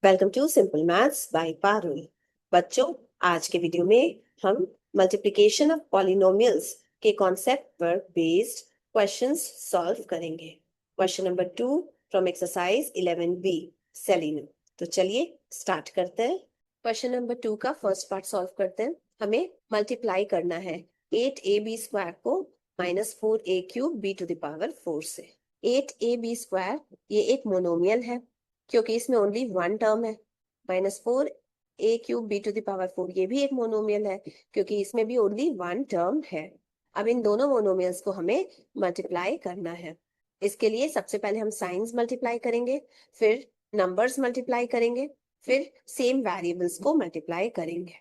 Welcome to simple maths by Parul. बच्चों, आज के वीडियो में हम मल्टीप्लिकेशन ऑफ पॉलिनोमियल्स के कॉन्सेप्ट पर बेस्ड क्वेश्चंस सॉल्व करेंगे। Question number 2 from exercise 11B सेलिनो। तो चलिए स्टार्ट करते हैं। क्वेश्चन नंबर 2 का फर्स्ट पार्ट सॉल्व करते हैं। हमें मल्टीप्लाई करना है 8ab² को -4a³ b to the power 4 से। 8ab² ये एक मोनोमियल है क्योंकि इसमें ओनली वन टर्म है। -4a³ b to the power 4 ये भी एक मोनोमियल है क्योंकि इसमें भी ओनली वन टर्म है। अब इन दोनों मोनोमियल्स को हमें मल्टीप्लाई करना है। इसके लिए सबसे पहले हम साइंस मल्टीप्लाई करेंगे, फिर नंबर्स मल्टीप्लाई करेंगे, फिर सेम वेरिएबल्स को मल्टीप्लाई करेंगे।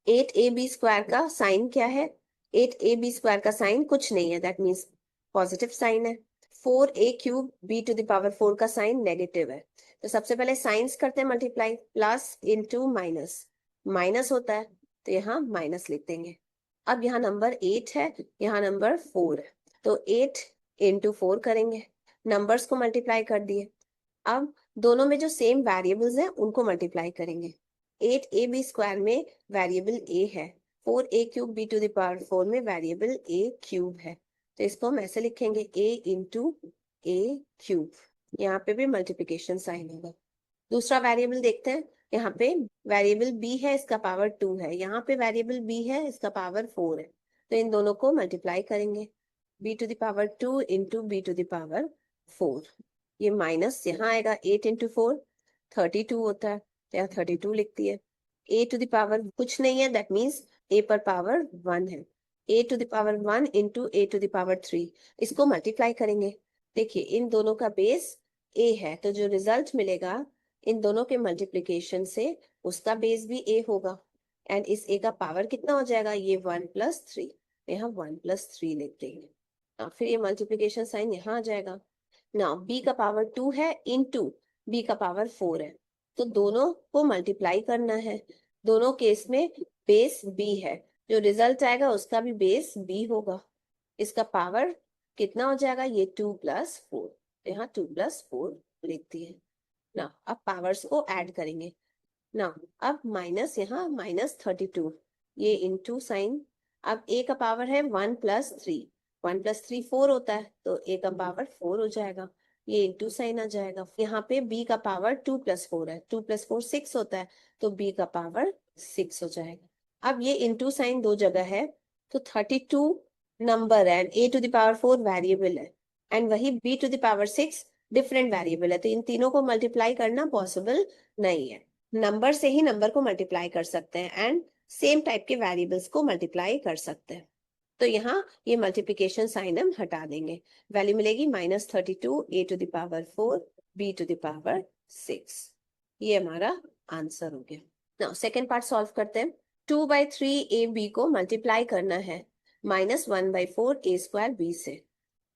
8ab² का साइन क्या है? 8ab² का साइन कुछ नहीं है, दैट मीन्स पॉजिटिव साइन है। 4a³ b to the power 4 का साइन नेगेटिव है। तो सबसे पहले साइंस करते हैं multiply. Plus into minus, minus होता है तो यहाँ माइनस लिख देंगे। अब यहाँ नंबर 8 है, यहाँ नंबर 4 है, तो 8 इंटू 4 करेंगे। नंबर्स को मल्टीप्लाई कर दिए। अब दोनों में जो सेम वेरिएबल्स हैं उनको मल्टीप्लाई करेंगे। 8ab² में वेरिएबल a है, 4a³ b to the power 4 में वेरिएबल a³ है, तो इसको हम ऐसे लिखेंगे a इंटू a³। यहाँ पे भी मल्टीप्लिकेशन साइन होगा। दूसरा वेरिएबल देखते हैं। यहाँ पे वेरिएबल b है, इसका पावर 2 है, यहाँ पे वेरिएबल b है, इसका पावर 4 है, तो इन दोनों को मल्टीप्लाई करेंगे। b to the power 2 into b to the power 4। ये माइनस यहाँ आएगा, 8 इंटू 4 32 होता है, तो यहाँ 32 लिखती है। a टू द पावर कुछ नहीं है, दैट मीन्स a पर पावर 1 है। a to the power 1 into a to the power 3, इसको मल्टीप्लाई करेंगे। देखिए इन दोनों का बेस a है, तो जो रिजल्ट मिलेगा इन दोनों के मल्टीप्लिकेशन से उसका बेस भी a होगा। एंड इस a का पावर कितना हो जाएगा? ये 1+3, यहाँ 1+3 लिख देंगे। फिर ये मल्टीप्लिकेशन साइन यहाँ आ जाएगा ना। b का पावर 2 है इंटू b का पावर 4 है, तो दोनों को मल्टीप्लाई करना है। दोनों केस में बेस b है, जो रिजल्ट आएगा उसका भी बेस b होगा। इसका पावर कितना हो जाएगा? ये 2+4, यहाँ 2+4 लिख दिए ना। अब पावर्स को ऐड करेंगे ना। अब माइनस, यहाँ -32, ये इंटू साइन। अब a का पावर है 1+3, 1+3 4 होता है, तो a का पावर 4 हो जाएगा, ये इंटू साइन आ जाएगा। यहाँ पे b का पावर 2+4 है, 2+4 6 होता है, तो b का पावर 6 हो जाएगा। अब ये इंटू साइन दो जगह है, तो 32 नंबर है, and a to the power 4 variable है, एंड वही b to the power 6 different variable है, तो इन तीनों को मल्टीप्लाई करना पॉसिबल नहीं है। नंबर से ही नंबर को मल्टीप्लाई कर सकते हैं एंड सेम टाइप के वेरिएबल्स को मल्टीप्लाई कर सकते हैं। तो यहाँ ये मल्टीप्लिकेशन साइन हम हटा देंगे। वैल्यू मिलेगी -32 a to the power 4 b to the power 6। ये हमारा आंसर हो गया। नाउ सेकेंड पार्ट सॉल्व करते हैं। 2/3ab को मल्टीप्लाई करना है -1/4 a² b से।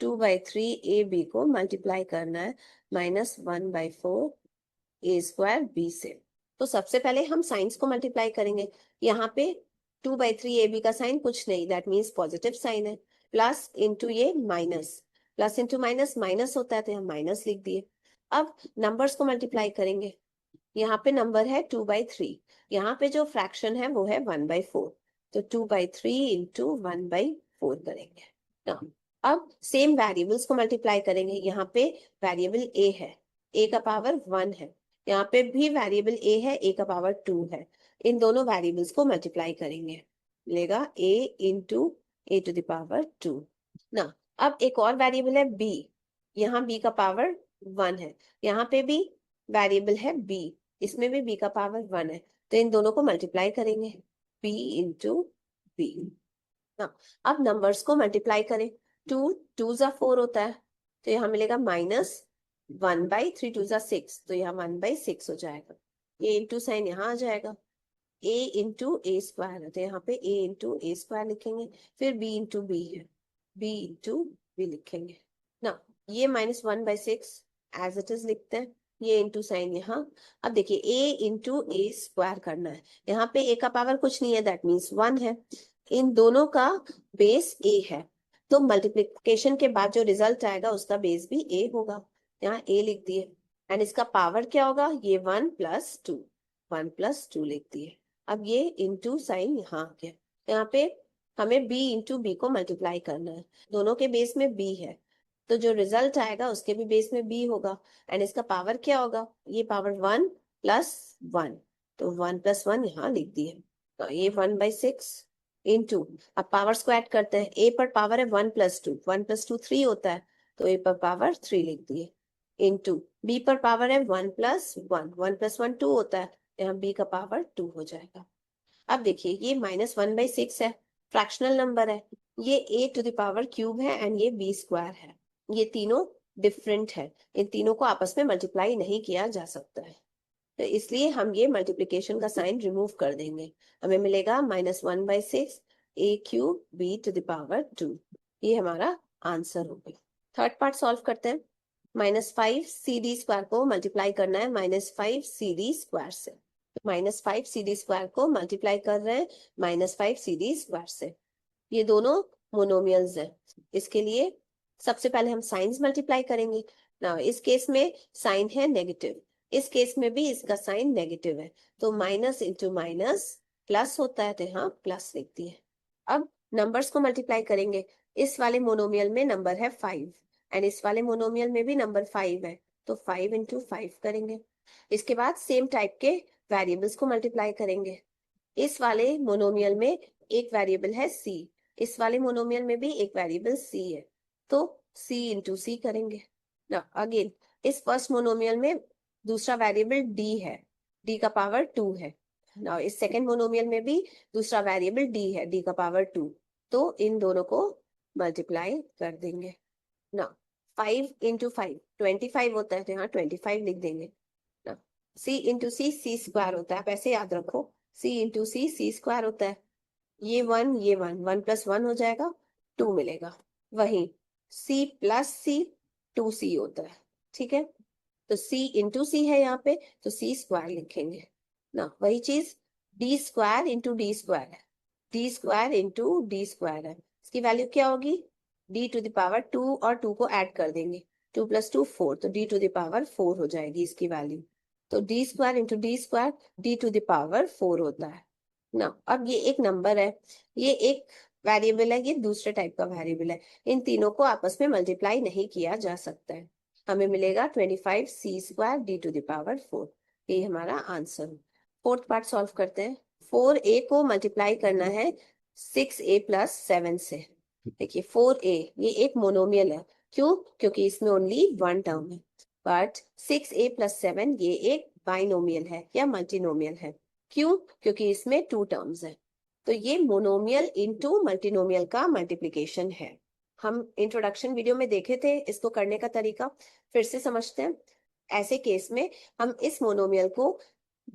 2/3ab को मल्टीप्लाई करना है -1/4 a² b से। तो सबसे पहले हम साइंस को मल्टीप्लाई करेंगे। यहाँ पे 2/3ab का साइन कुछ नहीं, दैट मीन्स पॉजिटिव साइन है। प्लस इंटू ये minus, plus into minus minus होता है, तो यहाँ माइनस लिख दिए। अब नंबर्स को मल्टीप्लाई करेंगे। यहाँ पे नंबर है 2/3, यहाँ पे जो फ्रैक्शन है वो है 1/4, तो 2/3 इंटू 1/4 करेंगे ना। अब सेम वेरिएबल्स को मल्टीप्लाई करेंगे। यहाँ पे वेरिएबल a है, a का पावर 1 है, यहाँ पे भी वेरिएबल a है, a का पावर 2 है। इन दोनों वेरिएबल्स को मल्टीप्लाई करेंगे, मिलेगा a into a to the power 2 ना। अब एक और वेरिएबल है b, यहाँ b का पावर 1 है, यहाँ पे भी वेरिएबल है b, इसमें भी b का पावर 1 है, तो इन दोनों को मल्टीप्लाई करेंगे, b इंटू b ना। अब नंबर्स को मल्टीप्लाई करें। 2 2 जा 4 होता है, तो यहाँ मिलेगा -1/3 2 जा 6, तो यहाँ 1/6 हो जाएगा। ये इंटू साइन यहाँ आ जाएगा, a इंटू a² है, तो यहाँ पे a इंटू a² लिखेंगे। फिर b इंटू b है, b इंटू b लिखेंगे ना। ये -1/6 एज इट इज लिखते हैं, ये इंटू साइन यहाँ। अब देखिए a इंटू a² करना है। यहाँ पे a का पावर कुछ नहीं है, दैट मीन्स 1 है। इन दोनों का बेस a है, तो मल्टीप्लिकेशन के बाद जो रिजल्ट आएगा उसका बेस भी a होगा, यहाँ a लिख दिए। एंड इसका पावर क्या होगा, ये 1+2, 1+2 लिख दिए। अब ये इंटू साइन यहाँ आ गया, यहाँ पे हमें b इंटू बी को मल्टीप्लाई करना है, दोनों के बेस में b है, तो जो रिजल्ट आएगा उसके भी बेस में b होगा, एंड इसका पावर क्या होगा, ये पावर 1+1, तो 1+1 यहाँ लिख दिए। तो ये 1/6 इंटू, अब पावर को ऐड करते हैं, a पर पावर है 1+2, 1+2 3 होता है, तो a पर पावर 3 लिख दिए, इंटू b पर पावर है 1+1, 1+1 2 होता है, यहाँ b का पावर 2 हो जाएगा। अब देखिए ये -1/6 है, फ्रैक्शनल नंबर है, ये a⁴ है एंड ये b² है, ये तीनों डिफरेंट है, इन तीनों को आपस में मल्टीप्लाई नहीं किया जा सकता है, तो इसलिए हम ये मल्टीप्लिकेशन का साइन रिमूव कर देंगे, हमें मिलेगा -1/6 a³ b⁴2, ये हमारा आंसर हो गया। थर्ड पार्ट सॉल्व करते हैं। -5cd² को मल्टीप्लाई करना है -5cd² से, -5cd² को मल्टीप्लाई कर रहे हैं -5cd² से, ये दोनों मोनोमियल्स हैं, इसके लिए सबसे पहले हम साइंस मल्टीप्लाई करेंगे ना, इस केस में साइन है नेगेटिव, इस केस में भी इसका साइन नेगेटिव है, तो माइनस इंटू माइनस प्लस होता है, तो यहाँ प्लस लिख दिए। अब नंबर्स को मल्टीप्लाई करेंगे, इस वाले मोनोमियल में नंबर है 5 एंड इस वाले मोनोमियल में भी नंबर 5 है, तो 5 इंटू 5 करेंगे। इसके बाद सेम टाइप के वेरिएबल्स को मल्टीप्लाई करेंगे, इस वाले मोनोमियल में एक वेरिएबल है c, इस वाले मोनोमियल में भी एक वेरिएबल c है, तो c इंटू सी करेंगे ना। अगेन इस फर्स्ट मोनोमियल में दूसरा वेरिएबल d है, d का पावर 2 है ना, इस सेकेंड मोनोमियल में भी दूसरा वेरिएबल d है, d का पावर 2, तो इन दोनों को मल्टीप्लाई कर देंगे ना। 5 इंटू 5 25 होता है, तो यहाँ 25 लिख देंगे ना। c इंटू c² होता है, आप ऐसे याद रखो, c इंटू c² होता है, ये 1+1 हो जाएगा, 2 मिलेगा, वहीं c+c 2c होता है, ठीक है, तो c इंटू सी है यहाँ पे, तो c² लिखेंगे ना, वही चीज d² इंटू d² है, d² इंटू d² है, इसकी वैल्यू क्या होगी, d⁴2 और 2 को ऐड कर देंगे, 2+2 4, तो d⁴4 हो जाएगी इसकी वैल्यू, तो d² इंटू d² d⁴4 होता है ना। अब ये एक नंबर है, ये एक वेरिएबल है, ये दूसरे टाइप का वेरिएबल है, इन तीनों को आपस में मल्टीप्लाई नहीं किया जा सकता है, हमें मिलेगा 25c² d⁴4, ये हमारा आंसर है। फोर्थ पार्ट सॉल्व करते हैं। 4a को मल्टीप्लाई करना है 6a + 7 से। देखिए 4a ये एक मोनोमियल है, क्यों, क्योंकि इसमें ओनली 1 टर्म है, बट 6a + 7 ये एक बाइनोमियल है या मल्टीनोमियल है, क्यों, क्योंकि इसमें 2 टर्म्स है, तो ये मोनोमियल इनटू मल्टीनोमियल का मल्टीप्लिकेशन है। हम इंट्रोडक्शन वीडियो में देखे थे इसको करने का तरीका, फिर से समझते हैं। ऐसे केस में हम इस मोनोमियल को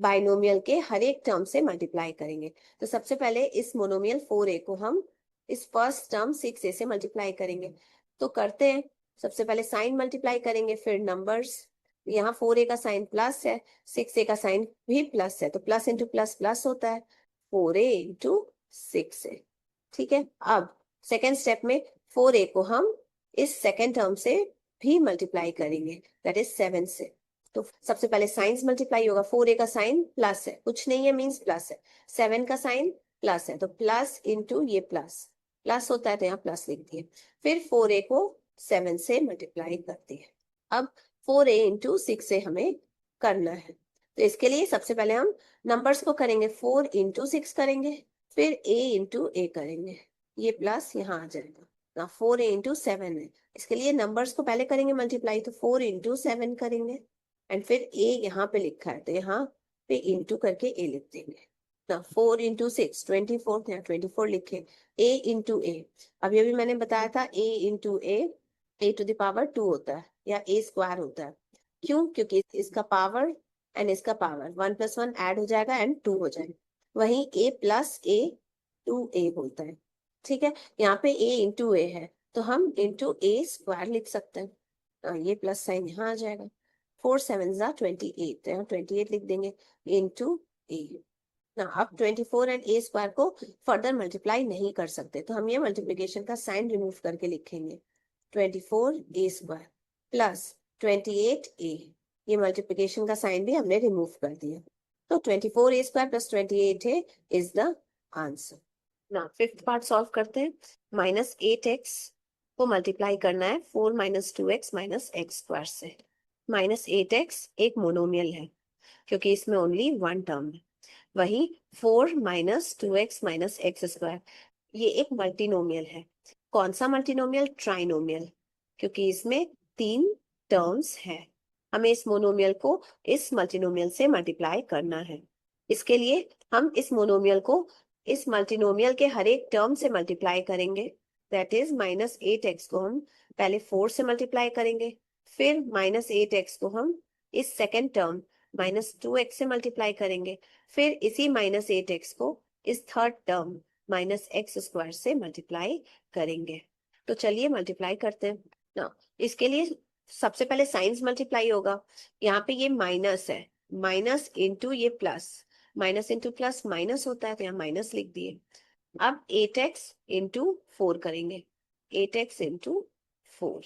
बाइनोमियल के हर एक टर्म से मल्टीप्लाई करेंगे, तो सबसे पहले इस मोनोमियल 4a को हम इस फर्स्ट टर्म 6a से मल्टीप्लाई करेंगे, तो करते हैं, सबसे पहले साइन मल्टीप्लाई करेंगे, फिर नंबर्स, यहाँ 4a का साइन प्लस है, 6a का साइन भी प्लस है, तो प्लस इंटू प्लस प्लस होता है, 4a इंटू 6a, ठीक है। अब सेकेंड स्टेप में 4a को हम इस सेकेंड टर्म से भी मल्टीप्लाई करेंगे, दैट इज 7 से, तो सबसे पहले साइंस मल्टीप्लाई होगा, 4a का साइन प्लस है, कुछ नहीं है मीन्स प्लस है, 7 का साइन प्लस है, तो प्लस इंटू ये प्लस प्लस होता है, तो यहाँ प्लस लिख दिए, फिर 4a को 7 से मल्टीप्लाई कर दिए। अब 4a इंटू 6 से हमें करना है, तो इसके लिए सबसे पहले हम नंबर्स को करेंगे, 4 इंटू 6 करेंगे, फिर a इंटू a करेंगे, ये प्लस यहाँ आ जाएगा ना, 4a इंटू 7 है, इसके लिए नंबर्स को पहले करेंगे मल्टीप्लाई, तो 4 इंटू 7 करेंगे, एंड फिर a यहाँ पे लिखा है, तो यहाँ पे इंटू करके a लिख देंगे ना, 4 इंटू 6 24, यहाँ 24 लिखे, a इंटू a, अभी अभी मैंने बताया था a इंटू a⁴2 होता है या a² होता है, क्यों, क्योंकि इसका पावर एंड इसका पावर 1+1 ऐड हो जाएगा एंड 2 हो जाएगा, वहीं a + a 2a होता है, ठीक है, यहाँ पे a इंटू a है, तो हम इंटू a² लिख सकते हैं, ये प्लस साइन यहाँ आ जाएगा, 4 7 = 28, तो यहाँ 28 लिख देंगे इंटू a ना। अब 24 एंड a² को फर्दर मल्टीप्लाई नहीं कर सकते, तो हम ये मल्टीप्लिकेशन का साइन रिमूव करके लिखेंगे, 24a² + 28a, ये मल्टीप्लिकेशन का साइन भी हमने रिमूव कर दिया। तो 24a² + 28a is the answer. ना फिफ्थ पार्ट सॉल्व करते हैं। -8x को मल्टीप्लाई करना है 4 - 2x - x² से। -8x एक मोनोमियल है क्योंकि इसमें ओनली वन टर्म है। वही 4 - 2x - x² ये एक मल्टीनोमियल है। कौन सा मल्टीनोमियल? ट्राइनोमियल, क्योंकि इसमें 3 टर्म्स है। हमें इस मोनोमियल को इस मल्टीनोमियल से मल्टीप्लाई करना है। इसके लिए हम इस मोनोमियल को इस मल्टीनोमियल के हर एक टर्म से मल्टीप्लाई करेंगे। दैट इज -8x को हम पहले 4 से मल्टीप्लाई करेंगे, फिर -8x को हम इस सेकेंड टर्म -2x से मल्टीप्लाई करेंगे, फिर इसी -8x को इस थर्ड टर्म -x² से मल्टीप्लाई करेंगे। तो चलिए मल्टीप्लाई करते हैं ना। इसके लिए सबसे पहले साइंस मल्टीप्लाई होगा। यहाँ पे ये माइनस है, माइनस इंटू ये plus, minus into plus minus होता है, तो यहाँ माइनस लिख दिए। अब 8x इंटू 4 करेंगे, 8x इंटू 4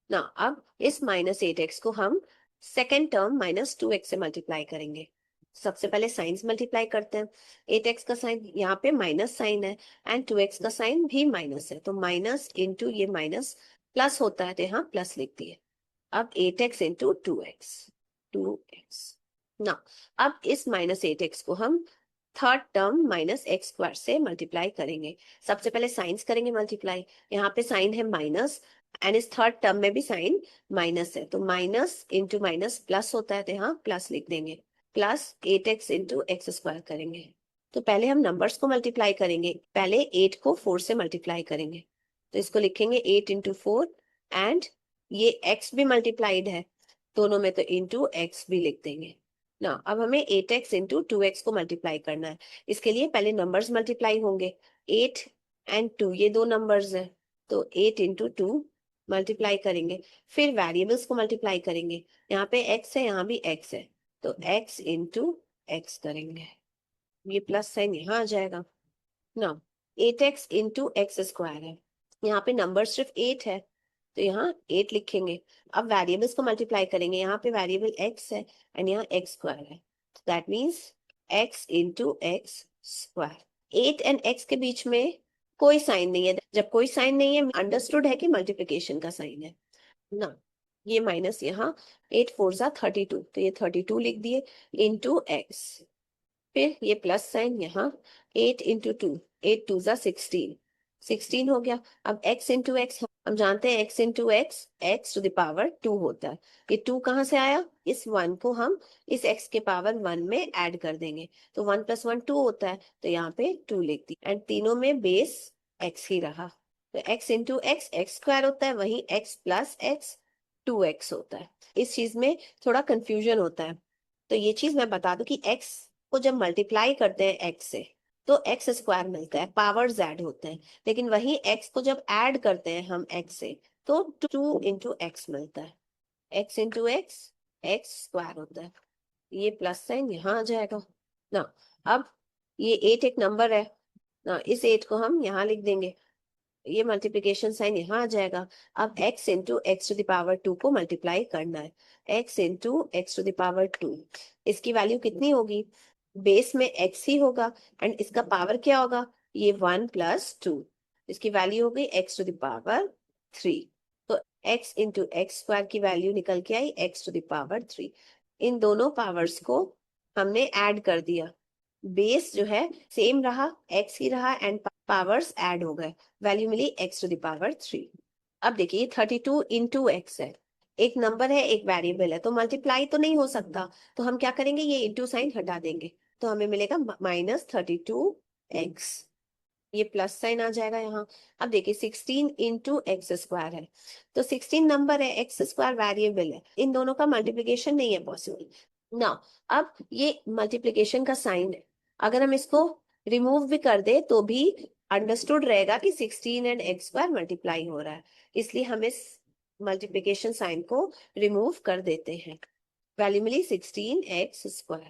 ना। अब इस -8x को हम सेकेंड टर्म -2x से मल्टीप्लाई करेंगे। सबसे पहले साइंस मल्टीप्लाई करते हैं। 8x का साइन यहाँ पे माइनस साइन है एंड 2x का साइन भी माइनस है, तो माइनस इंटू ये माइनस प्लस होता है, तो यहाँ प्लस लिख दिए। अब 8x इंटू 2x ना। अब इस -8x को हम थर्ड टर्म -x² से मल्टीप्लाई करेंगे। सबसे पहले साइंस करेंगे मल्टीप्लाई। यहाँ पे साइन है माइनस एंड इस थर्ड टर्म में भी साइन माइनस है, तो माइनस इंटू माइनस प्लस होता है, तो यहाँ प्लस लिख देंगे। प्लस 8x इंटू x² करेंगे। तो पहले हम नंबर्स को मल्टीप्लाई करेंगे। पहले 8 को 4 से मल्टीप्लाई करेंगे, तो इसको लिखेंगे 8 इंटू 4 एंड ये x भी मल्टीप्लाइड है दोनों में, तो इंटू x भी लिख देंगे ना। अब हमें 8x इंटू 2x को मल्टीप्लाई करना है। इसके लिए पहले नंबर्स मल्टीप्लाई होंगे। 8 एंड 2 ये दो नंबर्स है, तो 8 इंटू 2 मल्टीप्लाई करेंगे। फिर वेरिएबल्स को मल्टीप्लाई करेंगे। यहाँ पे x है, यहाँ भी x है, तो x इंटू x करेंगे। ये प्लस साइन यहाँ आ जाएगा ना। 8x इंटू x² है। यहाँ पे नंबर सिर्फ 8 है, तो यहाँ 8 लिखेंगे। अब वेरिएबल्स को मल्टीप्लाई करेंगे। यहाँ पे वेरिएबल x है एंड यहाँ x² है, that means x into x²। 8 and x के बीच में कोई साइन नहीं है। जब कोई साइन नहीं है, अंडरस्टूड है कि मल्टीप्लिकेशन का साइन है ना। ये माइनस यहाँ 8 4 जा 32, तो ये 32 लिख दिए इंटू x। फिर ये प्लस साइन यहाँ 8 इंटू 2, 8 2 जा 16, 16 हो गया। अब x इंटू एक्स हम जानते हैं, x इंटू एक्स x⁻² होता है। ये 2 कहाँ से आया? इस 1 को हम इस x के पावर 1 में ऐड कर देंगे, तो 1 + 1 2 होता है, तो यहाँ पे 2 लिख दी। एंड तीनों में बेस x ही रहा, तो x इंटू एक्स x² होता है, वहीं x प्लस x 2x होता है। इस चीज में थोड़ा कंफ्यूजन होता है, तो ये चीज मैं बता दूं कि x को जब मल्टीप्लाई करते हैं x से, तो x² मिलता है, पावर्स ऐड होते हैं। लेकिन वही x को जब ऐड करते हैं हम x से, तो 2 इंटू x मिलता है। x इंटू एक्स x² होता है। ये प्लस साइन यहाँ आ जाएगा ना। अब ये 8 एक नंबर है ना, इस 8 को हम यहाँ लिख देंगे। ये मल्टीप्लिकेशन साइन यहाँ आ जाएगा। अब x इंटू x⁻² को मल्टीप्लाई करना है। x इंटू x⁻², इसकी वैल्यू कितनी होगी? बेस में x ही होगा एंड इसका पावर क्या होगा? ये 1 + 2, इसकी वैल्यू हो गई x⁻3। तो x इंटू x² की वैल्यू निकल के आई x⁻3। इन दोनों पावर्स को हमने ऐड कर दिया। बेस जो है सेम रहा, x ही रहा एंड पावर्स ऐड हो गए, वैल्यू मिली x⁻3। अब देखिए 32 इंटू एक्स है, एक नंबर है एक वेरिएबल है, तो मल्टीप्लाई तो नहीं हो सकता, तो हम क्या करेंगे, ये इंटू साइन हटा देंगे, तो हमें मिलेगा -32x। ये प्लस साइन आ जाएगा यहाँ। अब देखिए 16 इंटू x² है, तो 16 नंबर है, x² वेरिएबल है, इन दोनों का मल्टीप्लीकेशन नहीं है पॉसिबल ना। अब ये मल्टीप्लीकेशन का साइन है, अगर हम इसको रिमूव भी कर दे तो भी अंडरस्टूड रहेगा कि 16 एंड x² मल्टीप्लाई हो रहा है, इसलिए हम इस मल्टीप्लीकेशन साइन को रिमूव कर देते हैं। वैल्यू मिली 16x²।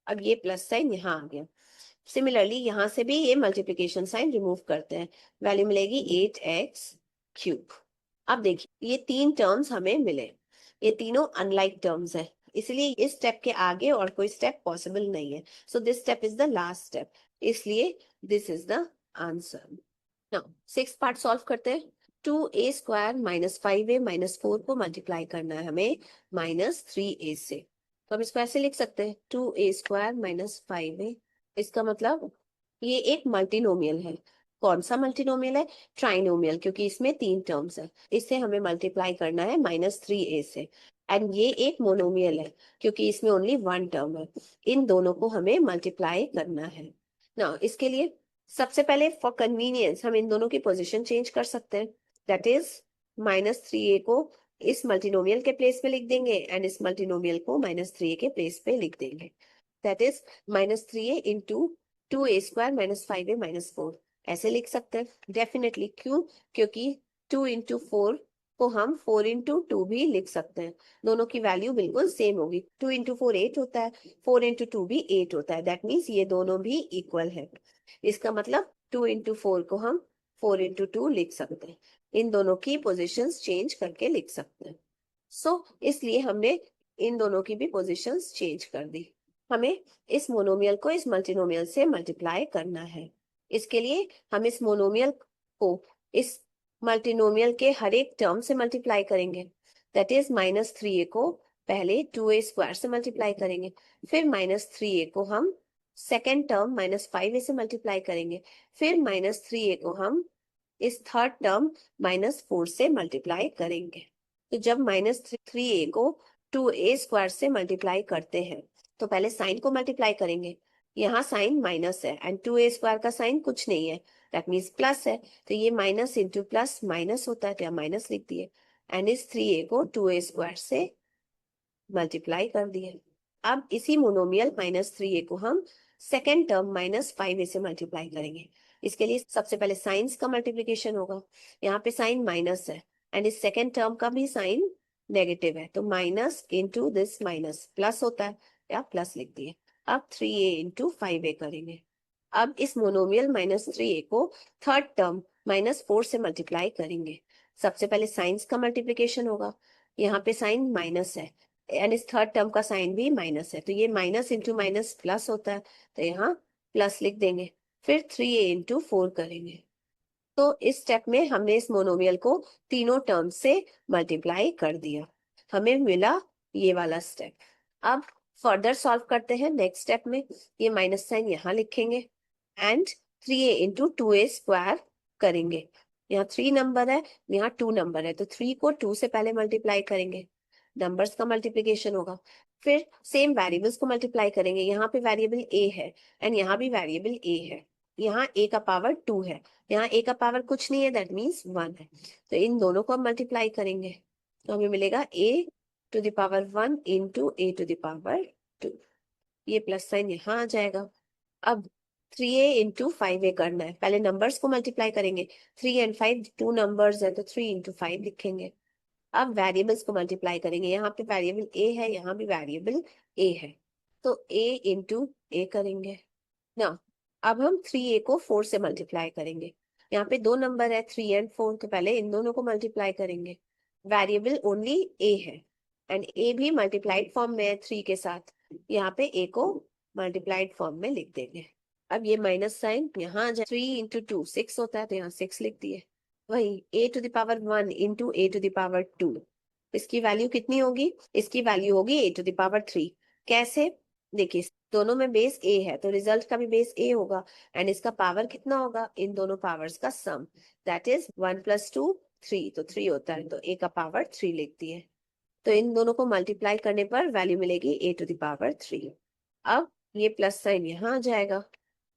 अब ये प्लस साइन यहाँ आ गया। सिमिलरली यहाँ से भी ये मल्टीप्लिकेशन साइन रिमूव करते हैं, वैल्यू मिलेगी 8x³। अब देखिए ये 3 टर्म्स हमें मिले, ये तीनों अनलाइक टर्म्स है। इसलिए इस स्टेप के आगे और कोई स्टेप पॉसिबल नहीं है, so this step is the last step, इसलिए this is the answer. Now six part solve करते हैं। 2a² माइनस 5a माइनस 4 को मल्टीप्लाई करना है हमें माइनस 3a से, तो हम इसको ऐसे लिख सकते हैं 2a² माइनस 5a। इसका मतलब ये एक मल्टीनोमियल है। कौन सा मल्टीनोमियल है? ट्राइनोमियल, क्योंकि इसमें तीन टर्म्स है। इसे हमें मल्टीप्लाई करना है माइनस 3a से। एंड ये एक मोनोमियल है क्योंकि इसमें ओनली वन टर्म है। इन दोनों को हमें मल्टीप्लाई करना है। ना इसके लिए सबसे पहले फॉर कन्वीनियंस हम इन दोनों की पोजीशन चेंज कर सकते हैं। दैट इज माइनस 3a को इस मल्टीनोमियल के प्लेस पे लिख देंगे एंड इस मल्टीनोमियल को माइनस 3a के प्लेस पे लिख देंगे। That is minus 3a into 2a² minus 5a minus 4 ऐसे लिख सकते हैं डेफिनेटली। क्यों? क्योंकि 2 इंटू 4 को हम 4 इंटू 2 भी लिख सकते हैं। दोनों की वैल्यू बिल्कुल सेम होगी। 2 इंटू 4 8 होता है, 4 इंटू 2 भी 8 होता है। दैट मीन्स ये दोनों भी इक्वल है। इसका मतलब 2 इंटू 4 को हम 4 इंटू 2 लिख सकते हैं। इन दोनों की पोजिशंस चेंज करके लिख सकते हैं। सो इसलिए हमने इन दोनों की भी पोजिशंस चेंज कर दी। हमें इस मोनोमियल को इस मल्टीनोमियल से मल्टीप्लाई करना है। इसके लिए हम इस मोनोमियल को इस मल्टीनोमियल के हर एक टर्म से मल्टीप्लाई करेंगे। दैट इज माइनस 3a को पहले 2a² से मल्टीप्लाई करेंगे, फिर माइनस 3a को हम सेकेंड टर्म माइनस 5a से मल्टीप्लाई करेंगे, फिर माइनस 3a को हम इस थर्ड टर्म माइनस 4 से मल्टीप्लाई करेंगे। तो जब माइनस 3a को 2a² से मल्टीप्लाई करते हैं तो पहले साइन को मल्टीप्लाई करेंगे। यहाँ साइन माइनस है एंड 2a² का साइन कुछ नहीं है, दैट मीन्स प्लस है। तो ये माइनस इंटू प्लस माइनस होता है, तो यहाँ माइनस लिख दिए एंड इस 3a को 2a² से मल्टीप्लाई कर दिए। अब इसी मोनोमियल माइनस 3a को हम सेकेंड टर्म माइनस 5a से मल्टीप्लाई करेंगे। इसके लिए सबसे पहले साइंस का मल्टीप्लीकेशन होगा। यहाँ पे साइन माइनस है एंड इस सेकेंड टर्म का भी साइन नेगेटिव है, तो minus into this minus plus होता है, या प्लस लिख दिए। अब 3a इंटू 5a करेंगे। अब इस मोनोमियल माइनस 3a को थर्ड टर्म माइनस 4 से मल्टीप्लाई करेंगे। सबसे पहले साइंस का मल्टीप्लीकेशन होगा। यहाँ पे साइन माइनस है एंड इस थर्ड टर्म का साइन भी माइनस है, तो ये माइनस इंटू माइनस प्लस होता है, तो यहाँ प्लस लिख देंगे। फिर 3a इंटू 4 करेंगे। तो इस स्टेप में हमने इस मोनोमियल को तीनों टर्म से मल्टीप्लाई कर दिया, हमें मिला ये वाला स्टेप। अब फर्दर सॉल्व करते हैं नेक्स्ट स्टेप में। ये माइनस साइन यहाँ लिखेंगे एंड 3a इंटू 2a² करेंगे। यहाँ 3 नंबर है, यहाँ 2 नंबर है, तो 3 को 2 से पहले मल्टीप्लाई करेंगे, नंबर्स का मल्टीप्लीकेशन होगा। फिर सेम वेरिएबल्स को मल्टीप्लाई करेंगे। यहाँ पे वेरिएबल a है एंड यहाँ भी वेरिएबल a है। यहाँ a का पावर 2 है, यहाँ a का पावर कुछ नहीं है, दैट मीन्स 1 है। तो इन दोनों को हम मल्टीप्लाई करेंगे, तो हमें मिलेगा a to the power 1 into a to the power 2। ये प्लस साइन यहाँ आ जाएगा। अब 3a इंटू 5a करना है। पहले नंबर्स को मल्टीप्लाई करेंगे। 3 एंड 5 टू नंबर्स है, तो 3 इंटू 5 लिखेंगे। अब वेरिएबल्स को मल्टीप्लाई करेंगे। यहाँ पे वेरिएबल a है, यहाँ भी वेरिएबल a है, तो a इंटू a करेंगे ना। अब हम 3a को 4 से मल्टीप्लाई करेंगे। यहाँ पे दो नंबर है 3 एंड 4, तो पहले इन दोनों को मल्टीप्लाई करेंगे। वेरिएबल ओनली a है एंड a भी मल्टीप्लाइड फॉर्म में है 3 के साथ, यहाँ पे a को मल्टीप्लाइड फॉर्म में लिख देंगे। अब ये माइनस साइन यहाँ आ जाए, 3 इंटू 2 6 होता है, तो यहाँ 6 लिख दिए। वही a to the power 1 into a to the power 2, इसकी वैल्यू कितनी होगी? इसकी वैल्यू होगी a टू द पावर 3। कैसे? देखिए दोनों में बेस a है, तो रिजल्ट का भी बेस a होगा एंड इसका पावर कितना होगा? इन दोनों पावर्स का सम, दैट इज 1 प्लस 2 3, तो 3 होता है, तो a का पावर 3 लिख दिए। तो इन दोनों को मल्टीप्लाई करने पर वैल्यू मिलेगी a टू द पावर 3। अब ये प्लस साइन यहाँ आ जाएगा,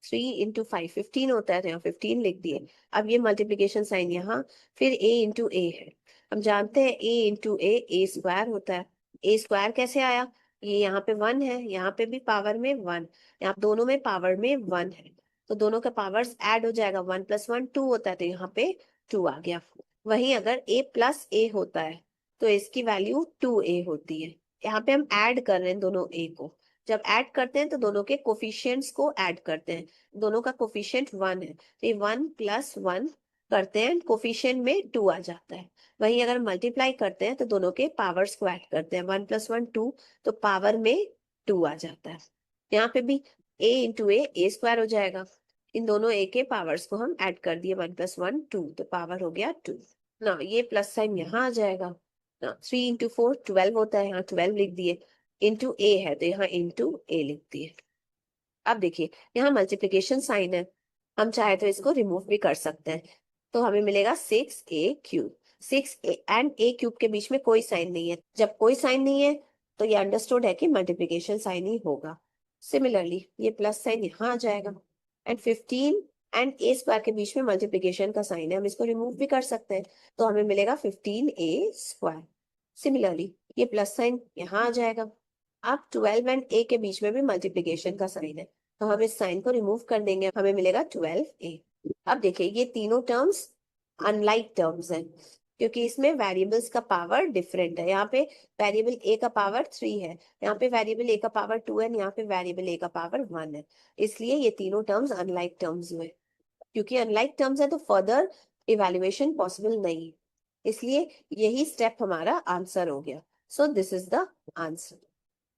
3 इंटू 5 15 होता है, तो यहाँ 15 लिख दिए। अब ये मल्टीप्लीकेशन साइन यहाँ, फिर a इंटू a है। हम जानते हैं a इंटू a² होता है। a² कैसे आया? ये यहाँ पे 1 है, यहाँ पे भी पावर में 1, यहाँ दोनों में पावर में 1 है, तो दोनों का पावर्स ऐड हो जाएगा। 1 प्लस 1 2 होता है, तो यहाँ पे 2 आ गया। वहीं अगर a प्लस a होता है तो इसकी वैल्यू 2a होती है। यहाँ पे हम ऐड कर रहे हैं दोनों a को। जब ऐड करते हैं तो दोनों के कोफिशिएंट्स को ऐड करते हैं। दोनों का कोफिशिएंट 1 है, तो ये 1 प्लस 1 करते हैं कोफिशिएंट में 2 आ जाता है। वहीं अगर मल्टीप्लाई करते हैं तो दोनों के पावर्स को ऐड करते हैं, 1 + 1 2, तो पावर में 2 आ जाता है। यहाँ पे भी a इंटू ए स्क्वायर हो जाएगा। इन दोनों a के पावर्स को हम ऐड कर दिए, 1 + 1 2, तो पावर हो गया 2 ना। ये प्लस साइन यहाँ आ जाएगा ना। 3 इंटू 4 12 होता है, यहाँ 12 लिख दिए। इंटू ए है तो यहाँ इंटू ए लिख दिए। अब देखिए यहाँ मल्टीप्लीकेशन साइन है, हम चाहे तो इसको रिमूव भी कर सकते हैं। तो हमें मिलेगा 6a³ 6 एंड a³ के बीच में कोई साइन नहीं है। जब कोई साइन नहीं है तो ये अंडरस्टूड है कि मल्टीप्लीकेशन साइन ही होगा। सिमिलरली ये प्लस साइन यहाँ आ जाएगा। एंड 15 एंड a² के बीच में मल्टीप्लीकेशन का साइन है, हम इसको रिमूव भी कर सकते हैं। तो हमें मिलेगा 15a²। सिमिलरली ये प्लस साइन यहाँ आ जाएगा। अब 12 एंड a के बीच में भी मल्टीप्लीकेशन का साइन है, तो हम इस साइन को रिमूव कर देंगे, हमें मिलेगा 12a। अब देखिए ये तीनों टर्म्स अनलाइक टर्म्स हैं, क्योंकि इसमें वेरिएबल्स का पावर डिफरेंट है। यहाँ पे वेरिएबल a का पावर 3 है, यहाँ पे वेरिएबल a का पावर 2 है, यहाँ पे वेरिएबल a का पावर 1 है। इसलिए ये तीनों टर्म्स अनलाइक टर्म्स हुए। क्योंकि अनलाइक टर्म्स है तो फर्दर इवेल्युएशन पॉसिबल नहीं, इसलिए यही स्टेप हमारा आंसर हो गया। सो this is the answer.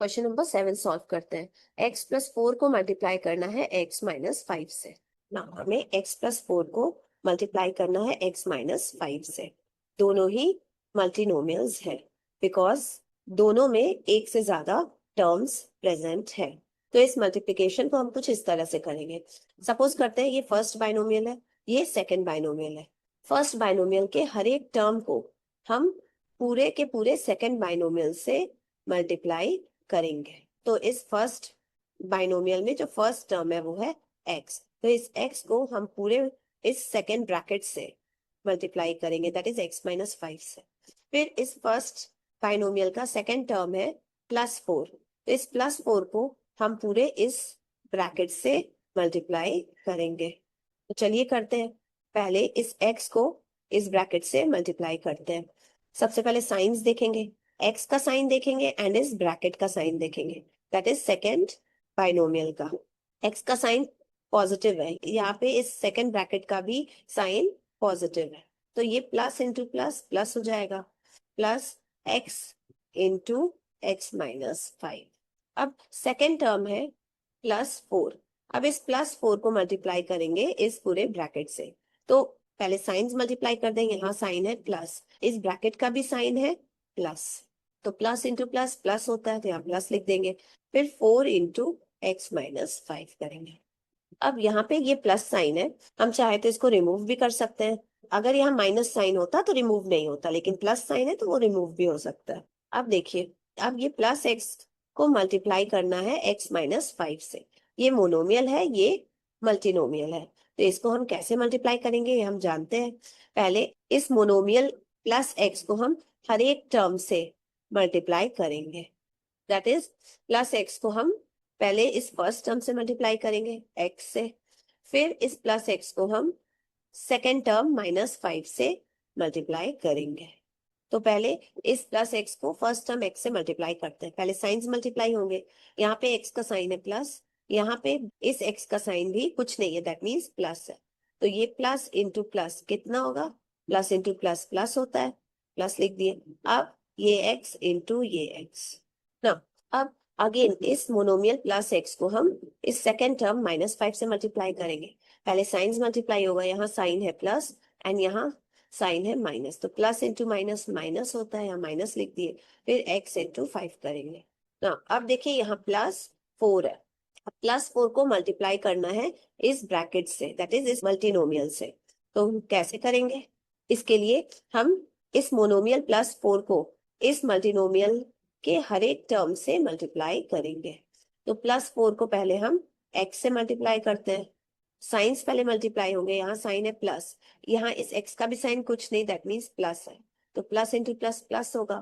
Question number 7 solve करते हैं। x + 4 को मल्टीप्लाई करना है x - 5 से। ना हमें x + 4 को मल्टीप्लाई करना है x - 5 से। दोनों ही मल्टीनोमियल्स है, बिकॉज दोनों में एक से ज्यादा टर्म्स प्रेजेंट है। तो इस मल्टीप्लिकेशन को हम कुछ इस तरह से करेंगे। सपोज करते हैं ये फर्स्ट बाइनोमियल है, ये सेकंड बाइनोमियल है। फर्स्ट बाइनोमियल के हर एक टर्म को हम पूरे के पूरे सेकंड बाइनोमियल से मल्टीप्लाई करेंगे। तो इस फर्स्ट बाइनोमियल में जो फर्स्ट टर्म है वो है x, तो इस x को हम पूरे इस सेकंड ब्रैकेट से मल्टीप्लाई करेंगे, दैट इज x - 5 से। फिर इस फर्स्ट बाइनोमियल का सेकंड टर्म है +4, तो इस +4 को हम पूरे इस ब्रैकेट से मल्टीप्लाई करेंगे। तो चलिए करते हैं। पहले इस x को इस ब्रैकेट से मल्टीप्लाई करते हैं। सबसे पहले साइंस देखेंगे, x का साइन देखेंगे एंड इस ब्रैकेट का साइन देखेंगे, दैट इज सेकंड बाइनोमियल का। x का साइन पॉजिटिव है, यहाँ पे इस सेकंड ब्रैकेट का भी साइन पॉजिटिव है, तो ये प्लस इंटू प्लस प्लस हो जाएगा, प्लस x इंटू x - 5। अब सेकंड टर्म है +4। अब इस +4 को मल्टीप्लाई करेंगे इस पूरे ब्रैकेट से। तो पहले साइंस मल्टीप्लाई कर देंगे, यहाँ साइन है प्लस, इस ब्रैकेट का भी साइन है प्लस, तो प्लस इंटू प्लस प्लस होता है, तो यहाँ प्लस लिख देंगे। फिर 4 इंटू x - 5 करेंगे। अब यहाँ पे ये प्लस साइन है, हम चाहे तो इसको रिमूव भी कर सकते हैं। अगर यहाँ माइनस साइन होता तो रिमूव नहीं होता, लेकिन प्लस साइन है तो वो रिमूव भी हो सकता है। अब देखिए, अब ये प्लस x को मल्टीप्लाई करना है x - 5 से। ये मोनोमियल है, ये मल्टीनोमियल है, तो इसको हम कैसे मल्टीप्लाई करेंगे ये हम जानते हैं। पहले इस मोनोमियल प्लस x को हम हर एक टर्म से मल्टीप्लाई करेंगे, दैट इज प्लस x को हम पहले इस फर्स्ट टर्म से मल्टीप्लाई करेंगे x से, फिर इस प्लस x को हम सेकेंड टर्म -5 से मल्टीप्लाई करेंगे। तो पहले इस प्लस x को फर्स्ट टर्म x से मल्टीप्लाई करते हैं, पहले साइंस मल्टीप्लाई होंगे। यहाँ पे x का साइन है प्लस, यहाँ पे इस x का साइन भी कुछ नहीं है, दैट मीन्स प्लस है, तो ये प्लस इंटू प्लस कितना होगा, प्लस इंटू प्लस प्लस होता है, प्लस लिख दिए। अब ये x इंटू ये x ना। अब अगेन इस मोनोमियल प्लस x को हम इस सेकेंड टर्म -5 से मल्टीप्लाई करेंगे। पहले साइंस मल्टीप्लाई होगा, यहाँ साइन है प्लस एंड यहाँ साइन है माइनस, तो प्लस इंटू माइनस माइनस होता है, यहाँ माइनस लिख दिए। फिर x इंटू 5 करेंगे ना। अब देखिए यहाँ +4 है, अब +4 को मल्टीप्लाई करना है इस ब्रैकेट से, दैट इज इस मल्टीनोमियल से। तो हम कैसे करेंगे, इसके लिए हम इस मोनोमियल +4 को इस मल्टीनोमियल के हर एक टर्म से मल्टीप्लाई करेंगे। तो +4 को पहले हम x से मल्टीप्लाई करते हैं, साइंस पहले मल्टीप्लाई होंगे, यहाँ साइन है प्लस, यहाँ इस x का भी साइन कुछ नहीं, दैट मीन्स प्लस है, तो प्लस इंटू प्लस प्लस होगा,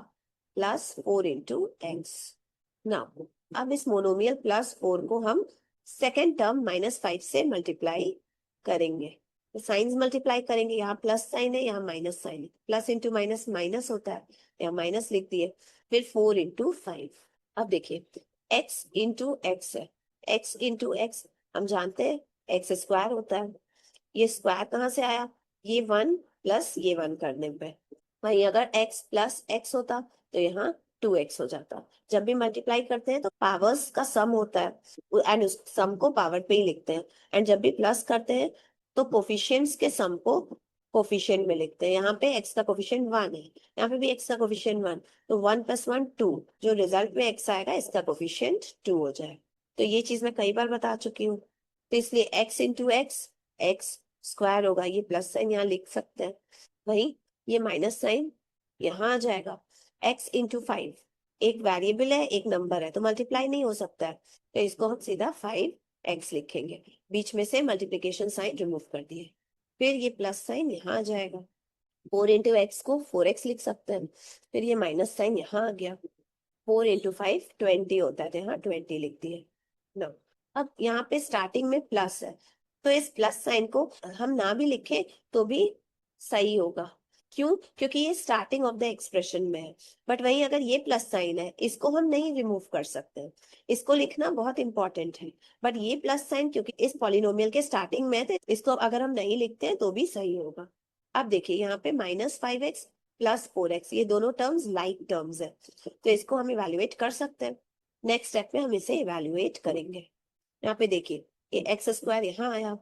+4 इंटू x। नाउ अब इस मोनोमियल +4 को हम सेकेंड टर्म -5 से मल्टीप्लाई करेंगे। तो साइंस मल्टीप्लाई करेंगे, यहाँ प्लस साइन है, यहाँ माइनस साइन है, प्लस इंटू माइनस माइनस होता है, यहाँ माइनस लिख दिए। फिर 4 इंटू 5। अब देखिए x इंटू एक्स है, x इंटू एक्स हम जानते हैं x² होता है, ये स्क्वायर कहाँ से आया, ये 1 प्लस ये 1 करने पे, वहीं अगर x प्लस x होता तो यहाँ 2x हो जाता। जब भी मल्टीप्लाई करते हैं तो पावर्स का सम होता है एंड उस सम को पावर पे ही लिखते हैं, एंड जब भी प्लस करते हैं तो कोफिशिएंट्स के सम को कोफिशिएंट में लिखते हैं। यहाँ पे x का कोफिशिएंट 1 है, यहाँ पे भी x का कोफिशिएंट 1, तो 1 + 1 2, जो रिजल्ट में x आएगा इसका कोफिशिएंट 2 हो जाए। तो ये चीज मैं कई बार बता चुकी हूँ। तो इसलिए x इंटू एक्स स्क्वायर होगा, ये प्लस साइन यहाँ लिख सकते हैं, वही ये माइनस साइन यहाँ आ जाएगा। x इंटू 5, एक वेरिएबल है एक नंबर है तो मल्टीप्लाई नहीं हो सकता है, तो इसको हम सीधा 5x लिखेंगे, बीच में से मल्टीप्लिकेशन साइन रिमूव कर दिए। फिर ये प्लस साइन यहाँ आ जाएगा, 4 इंटू एक्स को 4x लिख सकते हैं, फिर ये माइनस साइन यहाँ आ गया। 4 इंटू 5 20 होता है, तो यहाँ 20 लिख दिए ना। अब यहाँ पे स्टार्टिंग में प्लस है, तो इस प्लस साइन को हम ना भी लिखें तो भी सही होगा। क्यों? क्योंकि ये स्टार्टिंग ऑफ द एक्सप्रेशन में है। बट वही अगर ये प्लस साइन है, इसको हम नहीं रिमूव कर सकते, इसको लिखना बहुत इंपॉर्टेंट है। बट ये प्लस साइन क्योंकि इस पॉलिनोमियल के स्टार्टिंग में है, तो इसको अगर हम नहीं लिखते हैं तो भी सही होगा। अब देखिए यहाँ पे -5x प्लस 4x, ये दोनों टर्म्स लाइक टर्म्स है, तो इसको हम इवेल्युएट कर सकते हैं। नेक्स्ट स्टेप में हम इसे इवेल्युएट करेंगे। यहाँ पे देखिए ये एक्स स्क्वायर यहाँ आया,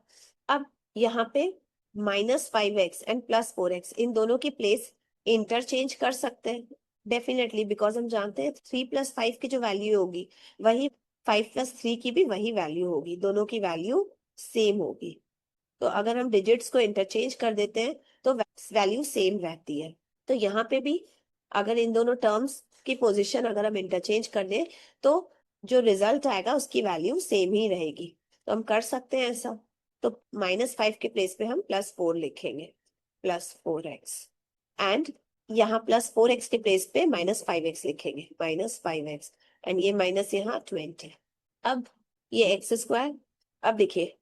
अब यहाँ पे -5x एंड +4x, इन दोनों की प्लेस इंटरचेंज कर सकते हैं डेफिनेटली, बिकॉज हम जानते हैं 3 + 5 की जो वैल्यू होगी वही 5 + 3 की भी वही वैल्यू होगी, दोनों की वैल्यू सेम होगी। तो अगर हम डिजिट्स को इंटरचेंज कर देते हैं तो वैल्यू सेम रहती है। तो यहाँ पे भी अगर इन दोनों टर्म्स की पोजीशन अगर हम इंटरचेंज कर दें तो जो रिजल्ट आएगा उसकी वैल्यू सेम ही रहेगी। तो हम कर सकते हैं ऐसा, तो -5 के प्लेस पे हम +4 लिखेंगे, +4x, एंड यहाँ +4x के प्लेस पे -5x लिखेंगे, -5x, एंड ये माइनस यहाँ 20। अब ये एक्स स्क्वायर, अब देखिए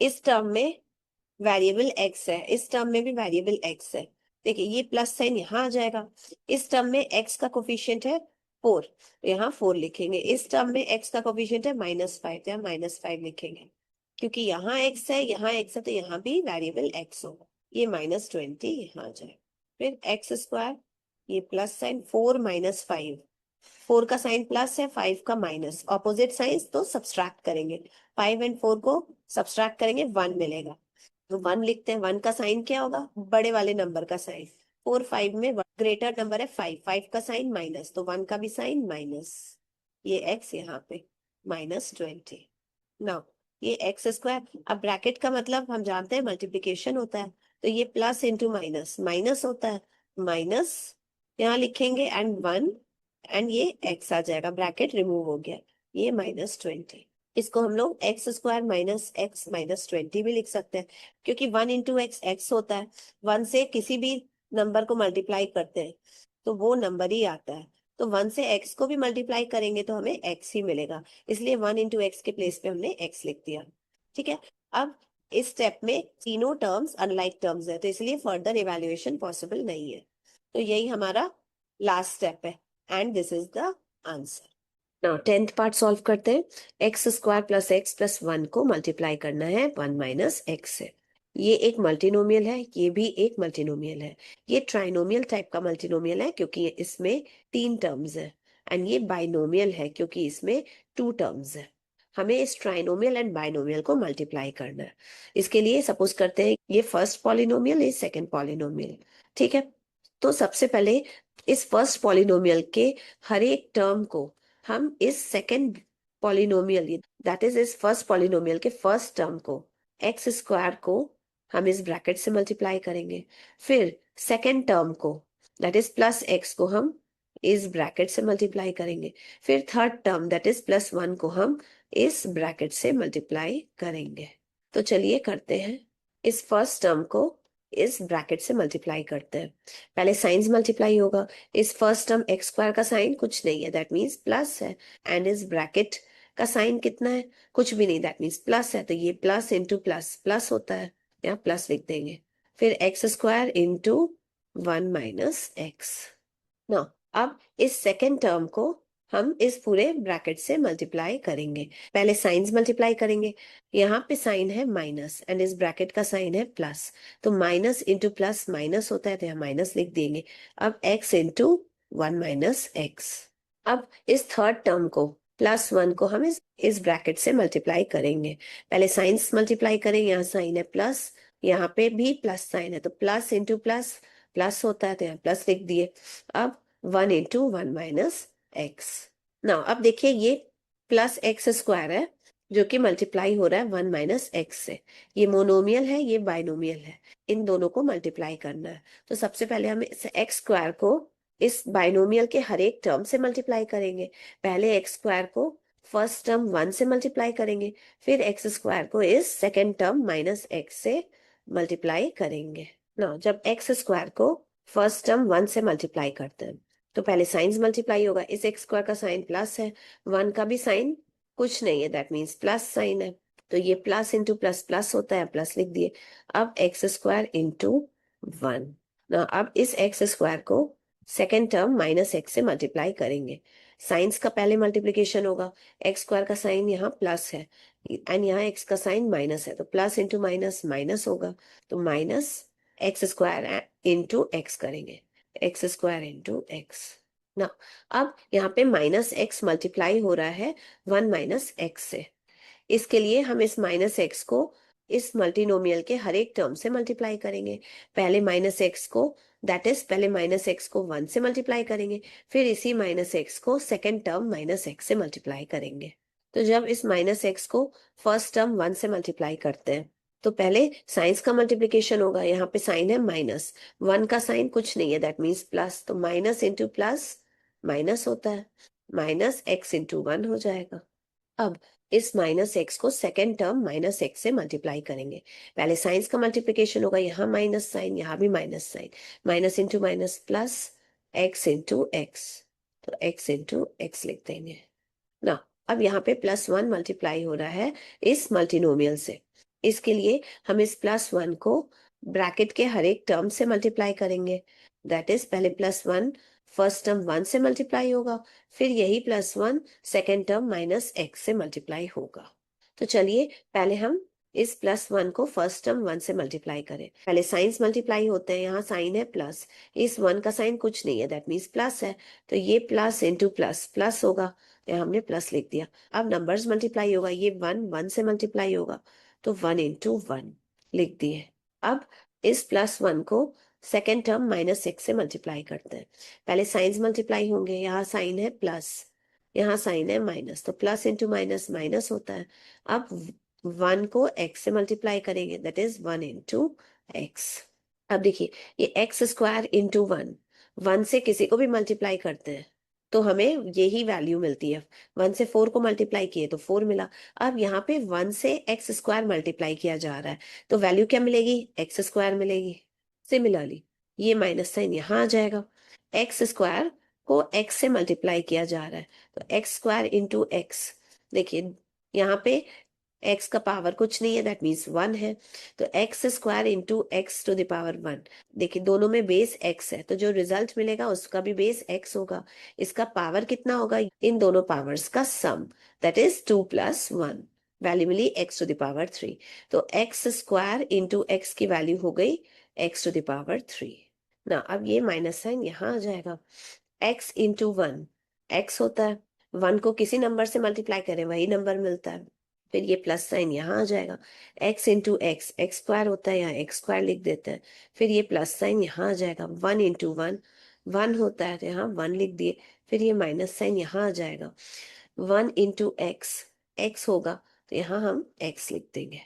इस टर्म में वेरिएबल x है, इस टर्म में भी वेरिएबल x है। देखिए ये प्लस साइन यहाँ आ जाएगा, इस टर्म में x का कोफिशिएंट है 4, तो यहाँ 4 लिखेंगे। इस टर्म में x का कोफिशिएंट है -5, तो यहाँ -5 लिखेंगे। क्योंकि यहाँ x है यहाँ x है तो यहाँ भी वेरिएबल x होगा, ये -20 यहाँ आ जाए। फिर एक्स स्क्वायर, ये प्लस साइन 4 - 5, 4 का साइन प्लस है 5 का माइनस, ऑपोजिट साइंस तो सब्सट्रैक्ट करेंगे, 5 एंड 4 को सब्सट्रैक्ट करेंगे 1 मिलेगा, तो 1 लिखते हैं। 1 का साइन क्या होगा? बड़े वाले नंबर का साइन। 4 5 में ग्रेटर नंबर है 5, 5 का साइन माइनस, तो 1 का भी साइन माइनस, ये x यहाँ पे -20 ना। ये एक्स स्क्वायर, अब ब्रैकेट का मतलब हम जानते हैं मल्टीप्लिकेशन होता है, तो ये प्लस इंटू माइनस, माइनस होता है, माइनस यहाँ लिखेंगे एंड 1, एंड ये x आ जाएगा, ब्रैकेट रिमूव हो गया, ये -20। इसको हम लोग एक्स स्क्वायर -x -20 भी लिख सकते हैं, क्योंकि 1 इंटू एक्स एक्स होता है, 1 से किसी भी नंबर को मल्टीप्लाई करते हैं तो वो नंबर ही आता है, तो 1 से x को भी मल्टीप्लाई करेंगे तो हमें x ही मिलेगा, इसलिए 1 इंटू एक्स के प्लेस पे हमने x लिख दिया। ठीक है, अब इस स्टेप में तीनों टर्म्स अनलाइक टर्म्स है, तो इसलिए फर्दर इवेल्युएशन पॉसिबल नहीं है। तो यही हमारा लास्ट स्टेप है, and this is the answer. Now 10th part solve करते हैं। X square plus x plus 1 को मल्टीप्लाई करना है 1 माइनस एक्स से। ये एक मल्टीनोमियल है, ये भी एक मल्टीनोमियल है। ये ट्राइनोमियल टाइप का मल्टीनोमियल है क्योंकि इसमें 3 टर्म्स है, एंड ये बाइनोमियल है क्योंकि इसमें 2 टर्म्स है। हमें इस ट्राइनोमियल एंड बाइनोमियल को मल्टीप्लाई करना है। इसके लिए सपोज करते हैं ये फर्स्ट पॉलिनोमियल, ये सेकंड पॉलिनोमियल। ठीक है, तो सबसे पहले इस फर्स्ट पॉलिनोमियल के हर एक टर्म को हम इस सेकेंड पॉलिनोमियल, दैट इज इस फर्स्ट पॉलिनोमियल के फर्स्ट टर्म को, एक्स स्क्वायर को हम इस ब्रैकेट से मल्टीप्लाई करेंगे। फिर सेकेंड टर्म को, दैट इज प्लस एक्स को हम इस ब्रैकेट से मल्टीप्लाई करेंगे। फिर थर्ड टर्म दैट इज +1 को हम इस ब्रैकेट से मल्टीप्लाई करेंगे। तो चलिए करते हैं, इस फर्स्ट टर्म को इस ब्रैकेट से मल्टीप्लाई करते हैं। पहले साइंस मल्टीप्लाई होगा, इस फर्स्ट टर्म एक्स स्क्वायर का साइन कुछ नहीं है, दैट मीन्स प्लस है, एंड इस ब्रैकेट का साइन कितना है? कुछ भी नहीं, दैट मीन्स प्लस है, तो ये प्लस इंटू प्लस प्लस होता है, यहाँ प्लस लिख देंगे। फिर x square into 1 minus x. ना अब इस सेकेंड टर्म को हम इस पूरे ब्रैकेट से मल्टीप्लाई करेंगे। पहले साइंस मल्टीप्लाई करेंगे। यहाँ पे साइन है माइनस एंड इस ब्रैकेट का साइन है प्लस, तो माइनस इंटू प्लस माइनस होता है, तो यहाँ माइनस लिख देंगे। अब x इंटू 1 माइनस एक्स। अब इस थर्ड टर्म को +1 को हम इस ब्रैकेट से मल्टीप्लाई करेंगे। पहले साइंस मल्टीप्लाई करेंगे, यहाँ साइन है प्लस, यहाँ पे भी प्लस साइन है, तो प्लस इंटू प्लस प्लस होता है, तो यहाँ प्लस लिख दिए। अब 1 इंटू 1 माइनस एक्स। ना अब देखिए ये +x² है जो कि मल्टीप्लाई हो रहा है 1 माइनस एक्स से। ये मोनोमियल है, ये बाइनोमियल है, इन दोनों को मल्टीप्लाई करना है। तो सबसे पहले हम इस x² को इस बाइनोमियल के हर एक टर्म से मल्टीप्लाई करेंगे। पहले x² को फर्स्ट टर्म 1 से मल्टीप्लाई करेंगे, फिर x² को इस सेकेंड टर्म माइनस एक्स से मल्टीप्लाई करेंगे ना। जब x² को फर्स्ट टर्म 1 से मल्टीप्लाई करते हैं तो पहले साइंस मल्टीप्लाई होगा। इस x² का साइन प्लस है, 1 का भी साइन कुछ नहीं है, दैट मीन्स प्लस साइन है, तो ये प्लस इंटू प्लस प्लस होता है, प्लस लिख दिए। अब x² इंटू 1 ना। अब इस x² को सेकेंड टर्म माइनस एक्स से मल्टीप्लाई करेंगे। साइंस का पहले मल्टीप्लीकेशन होगा, x² का साइन यहाँ प्लस है एंड यहाँ x का साइन माइनस है, तो प्लस इंटू माइनस माइनस होगा, तो माइनस x² इंटू एक्स करेंगे, x² इंटू एक्स ना। अब यहाँ पे माइनस एक्स मल्टीप्लाई हो रहा है 1 माइनस एक्स से। इसके लिए हम इस माइनस एक्स को इस मल्टीनोमियल के हर एक टर्म से मल्टीप्लाई करेंगे। पहले माइनस एक्स को दैट इज पहले माइनस एक्स को 1 से मल्टीप्लाई करेंगे, फिर इसी माइनस एक्स को सेकेंड टर्म माइनस एक्स से मल्टीप्लाई करेंगे। तो जब इस माइनस एक्स को फर्स्ट टर्म 1 से मल्टीप्लाई करते हैं तो पहले साइंस का मल्टीप्लीकेशन होगा। यहाँ पे साइन है माइनस, 1 का साइन कुछ नहीं है, दैट मीन्स प्लस, तो माइनस इंटू प्लस माइनस होता है, माइनस एक्स इंटू 1 हो जाएगा। अब इस माइनस एक्स को सेकेंड टर्म माइनस एक्स से मल्टीप्लाई करेंगे। पहले साइंस का मल्टीप्लिकेशन होगा, यहाँ माइनस साइन, यहाँ भी minus sign, minus into minus plus, x into x, तो एक्स इंटू एक्स लिख देंगे ना। अब यहाँ पे +1 मल्टीप्लाई हो रहा है इस मल्टीनोमियल से। इसके लिए हम इस +1 को ब्रैकेट के हर एक टर्म से मल्टीप्लाई करेंगे। दैट इज पहले +1 फर्स्ट टर्म 1 से मल्टीप्लाई होगा, फिर यही +1 सेकेंड टर्म माइनस एक्स से मल्टीप्लाई होगा। तो चलिए पहले हम इस +1 को फर्स्ट टर्म 1 से मल्टीप्लाई करें। पहले साइंस मल्टीप्लाई होते हैं, यहाँ साइन है प्लस, इस 1 का साइन कुछ नहीं है, दैट मीन्स प्लस है, तो ये प्लस इंटू प्लस प्लस होगा, यहाँ हमने प्लस लिख दिया। अब नंबर्स मल्टीप्लाई होगा, ये 1 1 से मल्टीप्लाई होगा, तो 1 इंटू 1 लिख दिए। अब इस +1 को सेकेंड टर्म माइनस एक्स से मल्टीप्लाई करते हैं। पहले साइंस मल्टीप्लाई होंगे, यहाँ साइन है प्लस, यहाँ साइन है माइनस, तो प्लस इंटू माइनस माइनस होता है। अब 1 को एक्स से मल्टीप्लाई करेंगे, दैट इज 1 इंटू एक्स। अब देखिए ये x² इंटू 1, 1 से किसी को भी मल्टीप्लाई करते हैं तो हमें यही वैल्यू मिलती है। 1 से 4 को मल्टीप्लाई किए तो 4 मिला। अब यहाँ पे 1 से x² मल्टीप्लाई किया जा रहा है तो वैल्यू क्या मिलेगी, x² मिलेगी। सिमिलरली ये माइनस साइन यहाँ आ जाएगा, x² को x से मल्टीप्लाई किया जा रहा है तो x² इंटू एक्स। देखिए यहाँ पे x का पावर कुछ नहीं है, दैट मीन्स 1 है, तो x² into x to the power 1। देखिए दोनों में बेस x है तो जो रिजल्ट मिलेगा उसका भी बेस x होगा। इसका पावर कितना होगा, इन दोनों पावर्स का सम, दैट इज 2 + 1, वैल्यू मिली x टू द पावर 3। तो x² इंटू एक्स की वैल्यू हो गई x टू द पावर 3 ना। अब ये माइनस साइन यहाँ आ जाएगा, x इंटू 1 x होता है, 1 को किसी नंबर से मल्टीप्लाई करें वही नंबर मिलता है, फिर ये प्लस साइन यहाँ आ जाएगा, x इंटू एक्स x² होता है, यहाँ x² लिख देते हैं, फिर ये प्लस साइन यहाँ आ जाएगा, 1 इंटू 1 1 होता है तो यहाँ 1 लिख दिए, फिर ये माइनस साइन यहाँ आ जाएगा, 1 इंटू एक्स एक्स होगा तो यहाँ हम x लिख देंगे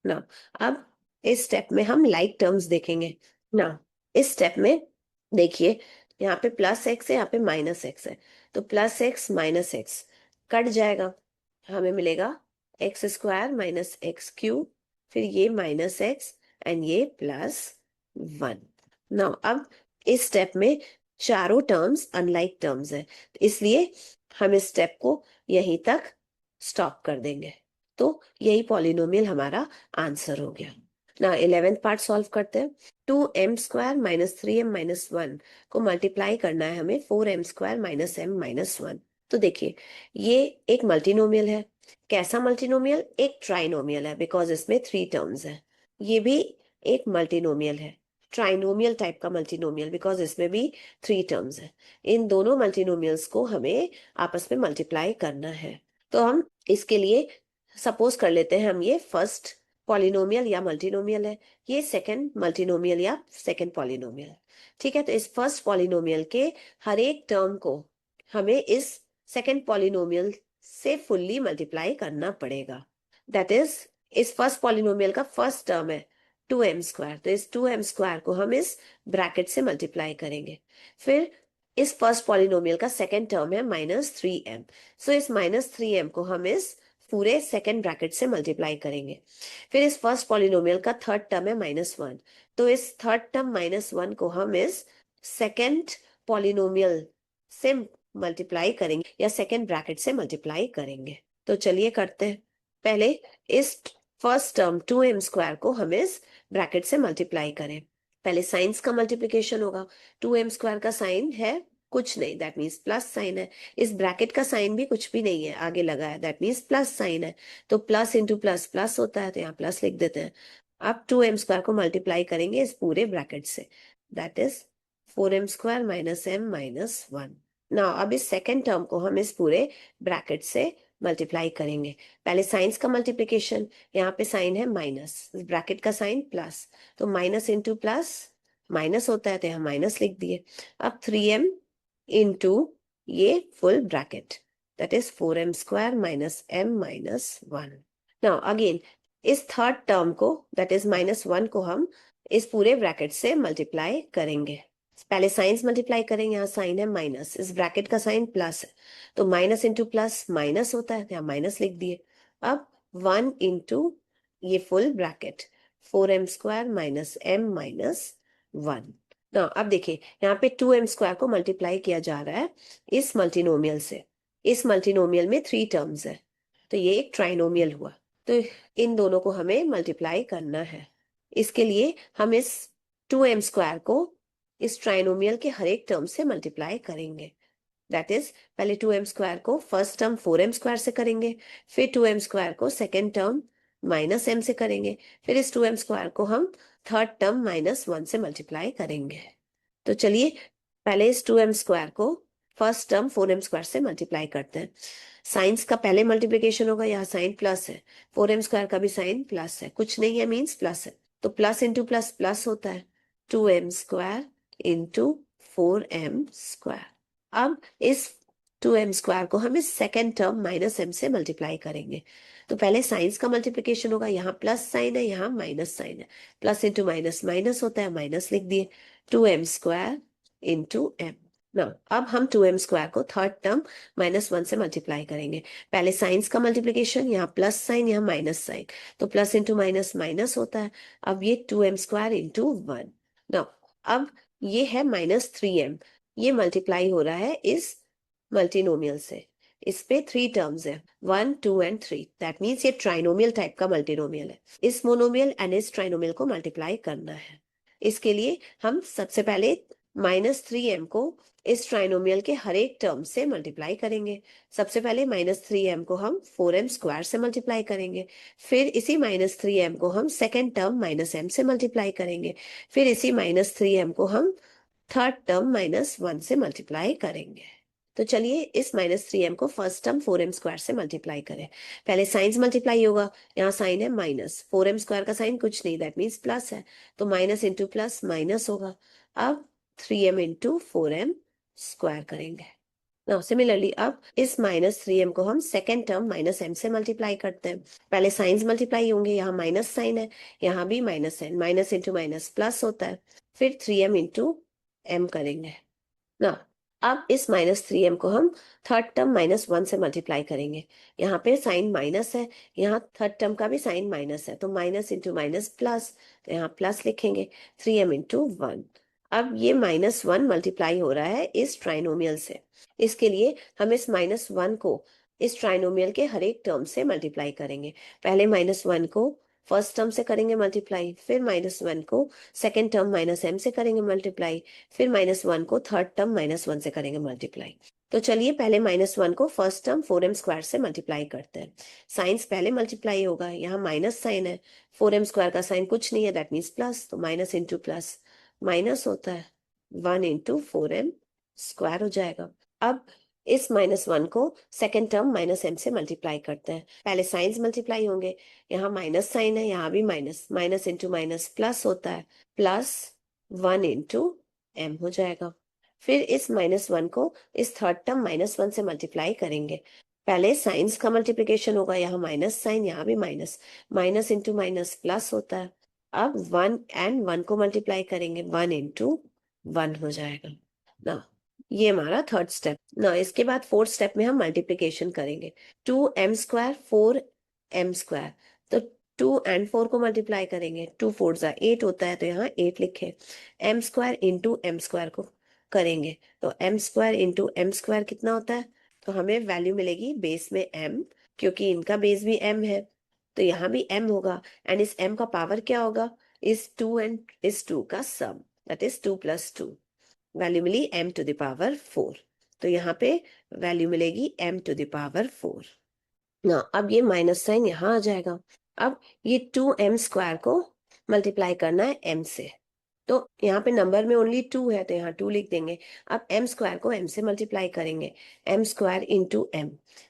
ना। अब इस स्टेप में हम लाइक टर्म्स देखेंगे ना। इस स्टेप में देखिए यहाँ पे +x है, यहाँ पे -x है, तो +x माइनस एक्स कट जाएगा, हमें मिलेगा x² माइनस x³ फिर ये -x एंड ये +1 ना। अब इस स्टेप में चारों टर्म्स अनलाइक टर्म्स है, इसलिए हम इस स्टेप को यहीं तक स्टॉप कर देंगे। तो यही पॉलिनोमियल हमारा आंसर हो गया ना। 11th पार्ट सॉल्व करते हैं। 2m² माइनस 3m माइनस 1 को मल्टीप्लाई करना है हमें 4m² माइनस m माइनस 1 तो देखिए, ये एक मल्टीनोमियल है। कैसा मल्टीनोमियल? एक ट्राइनोमियल है, बिकॉज इसमें 3 टर्म्स है। ये भी एक मल्टीनोमियल है, ट्राइनोमियल टाइप का मल्टीनोमियल, बिकॉज इसमें भी 3 टर्म्स है। इन दोनों मल्टीनोमियल्स को हमें आपस में मल्टीप्लाई करना है। तो हम इसके लिए सपोज कर लेते हैं, हम ये फर्स्ट पॉलिनोमियल या मल्टीनोमियल है, ये सेकंड मल्टीनोमियल या सेकंड पॉलिनोमियल। ठीक है, तो इस फर्स्ट पॉलिनोमियल के हर एक टर्म को हमें इस सेकंड पॉलिनोमियल से फुल्ली मल्टीप्लाई करना पड़ेगा। दैट इज, इस फर्स्ट पॉलिनोमियल का फर्स्ट टर्म है 2m², तो इस 2m² को हम इस ब्रैकेट से मल्टीप्लाई करेंगे। फिर इस फर्स्ट पॉलिनोमियल का सेकंड टर्म है -3m, सो इस -3m को हम इस पूरे सेकंड ब्रैकेट से मल्टीप्लाई करेंगे। फिर इस फर्स्ट पॉलिनोमियल का थर्ड टर्म है -1, तो इस थर्ड टर्म -1 को हम इस सेकंड पॉलिनोमियल से मल्टीप्लाई करेंगे या सेकंड ब्रैकेट से मल्टीप्लाई करेंगे। तो चलिए करते हैं। पहले इस फर्स्ट टर्म 2m² को हम इस ब्रैकेट से मल्टीप्लाई करें। पहले साइंस का मल्टीप्लिकेशन होगा। 2m² का साइन है कुछ नहीं, दैट मीन्स प्लस साइन है। इस ब्रैकेट का साइन भी कुछ भी नहीं है, आगे लगा है, दैट मीन्स प्लस साइन है। तो प्लस इंटू प्लस प्लस होता है, तो यहाँ प्लस लिख देते हैं। अब 2m² को मल्टीप्लाई करेंगे इस पूरे ब्रैकेट से, दैट इज 4m² - m - 1। ना अब इस सेकेंड टर्म को हम इस पूरे ब्रैकेट से मल्टीप्लाई करेंगे। पहले साइंस का मल्टीप्लिकेशन, यहाँ पे साइन है माइनस, इस ब्रैकेट का साइन प्लस, तो माइनस इंटू प्लस माइनस होता है, तो यहाँ माइनस लिख दिए। अब 3m इंटू ये full bracket, that is 4m² - m - 1। Now again इस थर्ड टर्म को, दैट इज -1 को हम इस पूरे ब्रैकेट से मल्टीप्लाई करेंगे। पहले साइंस मल्टीप्लाई करेंगे, यहाँ साइन है माइनस, इस ब्रैकेट का साइन प्लस है, तो माइनस इंटू प्लस माइनस होता है, तो यहाँ माइनस लिख दिए। अब 1 इंटू ये फुल ब्रैकेट 4m² - m - 1। ना अब देखिए, यहाँ पे 2m² को मल्टीप्लाई किया जा रहा है इस मल्टीनोमियल से। इस मल्टीनोमियल में 3 टर्म्स है, तो ये एक ट्राइनोमियल हुआ। तो इन दोनों को हमें मल्टीप्लाई करना है। इसके लिए हम इस 2m² को इस ट्राइनोमियल के हर एक टर्म से मल्टीप्लाई करेंगे। दैट इज, पहले 2m² को फर्स्ट टर्म 4m² से करेंगे, फिर 2m² को सेकेंड टर्म -m से करेंगे, फिर इस 2m² को हम थर्ड टर्म -1 से मल्टीप्लाई करेंगे। तो चलिए पहले इस 2m² को फर्स्ट टर्म 4m² से मल्टीप्लाई करते हैं। साइंस का पहले मल्टीप्लिकेशन होगा, यहाँ साइन प्लस है, 4m² का भी साइन प्लस है, कुछ नहीं है मीन्स प्लस है, तो प्लस इंटू प्लस प्लस होता है, 2m² इंटू 4m²। अब इस 2m² को हम इस सेकेंड टर्म -m से मल्टीप्लाई करेंगे। तो पहले साइंस का मल्टीप्लिकेशन होगा, यहाँ प्लस साइन है, यहाँ माइनस साइन है, प्लस इंटू माइनस माइनस होता है, माइनस लिख दिए, 2m² इंटू m। ना अब हम 2m² को थर्ड टर्म -1 से मल्टीप्लाई करेंगे। पहले साइंस का मल्टीप्लिकेशन, यहाँ प्लस साइन, यहाँ माइनस साइन, तो प्लस इंटू माइनस माइनस होता है। अब ये 2m² इंटू 1। ना अब ये है -3m, ये मल्टीप्लाई हो रहा है इस मल्टीनोमियल से। इस पे 3 टर्म्स है, 1 2 एंड 3, दैट मीन्स ये ट्राइनोमियल टाइप का मल्टीनोमियल है। इस मोनोमियल एंड इस ट्राइनोमियल को मल्टीप्लाई करना है। इसके लिए हम सबसे पहले -3m को इस ट्राइनोमियल के हर एक टर्म से मल्टीप्लाई करेंगे। सबसे पहले -3m को हम 4m² से मल्टीप्लाई करेंगे, फिर इसी -3m को हम सेकेंड टर्म -m से मल्टीप्लाई करेंगे, फिर इसी -3m को हम थर्ड टर्म -1 से मल्टीप्लाई करेंगे। तो चलिए इस -3m को फर्स्ट टर्म 4m² से मल्टीप्लाई करें। पहले साइंस मल्टीप्लाई होगा, यहाँ साइन है माइनस, 4m² का साइन कुछ नहीं, दैट मीन्स प्लस है, तो माइनस इंटू प्लस माइनस होगा। अब 3m इंटू 4m² करेंगे। नाउ सिमिलरली अब इस -3m को हम सेकेंड टर्म -m से मल्टीप्लाई करते हैं। पहले साइंस मल्टीप्लाई होंगे, यहाँ माइनस साइन है, यहाँ भी minus sign, minus into minus plus होता है, फिर 3m इंटू m करेंगे ना। अब इस -3m को हम थर्ड टर्म -1 से मल्टीप्लाई करेंगे। यहाँ पे साइन माइनस है, यहाँ थर्ड टर्म का भी साइन माइनस है, तो माइनस इंटू माइनस प्लस, तो यहाँ प्लस लिखेंगे, 3m इंटू 1। अब ये -1 मल्टीप्लाई हो रहा है इस ट्राइनोमियल से। इसके लिए हम इस -1 को इस ट्राइनोमियल के हर एक टर्म से मल्टीप्लाई करेंगे। पहले -1 को फर्स्ट टर्म से करेंगे मल्टीप्लाई, फिर -1 को सेकेंड टर्म -m से करेंगे मल्टीप्लाई, फिर -1 को थर्ड टर्म -1 से करेंगे मल्टीप्लाई। तो चलिए पहले -1 को फर्स्ट टर्म 4m² से मल्टीप्लाई करते हैं। साइंस पहले मल्टीप्लाई होगा, यहाँ माइनस साइन है, 4m² का साइन कुछ नहीं है, दैट मीन्स प्लस, तो माइनस इंटू प्लस माइनस होता है, 1 इंटू 4m² हो जाएगा। अब इस -1 को सेकेंड टर्म -m से मल्टीप्लाई करते हैं। पहले साइंस मल्टीप्लाई होंगे, यहाँ माइनस साइन है, यहाँ भी minus, minus into minus plus होता है, प्लस 1 इंटू m हो जाएगा। फिर इस -1 को इस थर्ड टर्म -1 से मल्टीप्लाई करेंगे। पहले साइंस का मल्टीप्लिकेशन होगा, यहाँ माइनस साइन, यहाँ भी minus, minus into minus plus होता है। अब 1 एंड 1 को मल्टीप्लाई करेंगे, 1 इंटू 1 हो जाएगा ना। ये हमारा थर्ड स्टेप ना। इसके बाद फोर्थ स्टेप में हम मल्टीप्लिकेशन करेंगे, 2m², 4m², तो 2 एंड 4 को मल्टीप्लाई करेंगे, 2 4 जा 8 होता है, तो यहाँ 8 लिखे। m² इंटू m² को करेंगे, तो m² इंटू m² कितना होता है, तो हमें वैल्यू मिलेगी बेस में m, क्योंकि इनका बेस भी m है, तो यहाँ भी m होगा। एंड इस m का पावर क्या होगा, इस 2 एंड इस 2 का सम, दैट इज 2 + 2, वैल्यू मिली m⁴। तो यहाँ पे वैल्यू मिलेगी m⁴ ना। अब ये माइनस साइन यहाँ आ जाएगा। अब ये 2m² को मल्टीप्लाई करना है m से, तो यहाँ पे नंबर में ओनली 2 है, तो यहाँ 2 लिख देंगे। अब m² को m से मल्टीप्लाई करेंगे, m² इंटू m,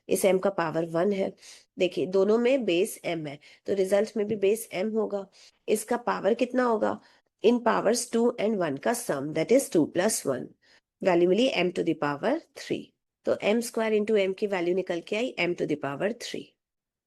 इस m का पावर 1 है। देखिए दोनों में बेस m है, तो रिजल्ट में भी बेस m होगा। इसका पावर कितना होगा, इन पावर्स 2 एंड 1 का सम, दैट इज 2 + 1, वैल्यू मिली m⁴। तो m² इंटू m की वैल्यू निकल के आई m⁴।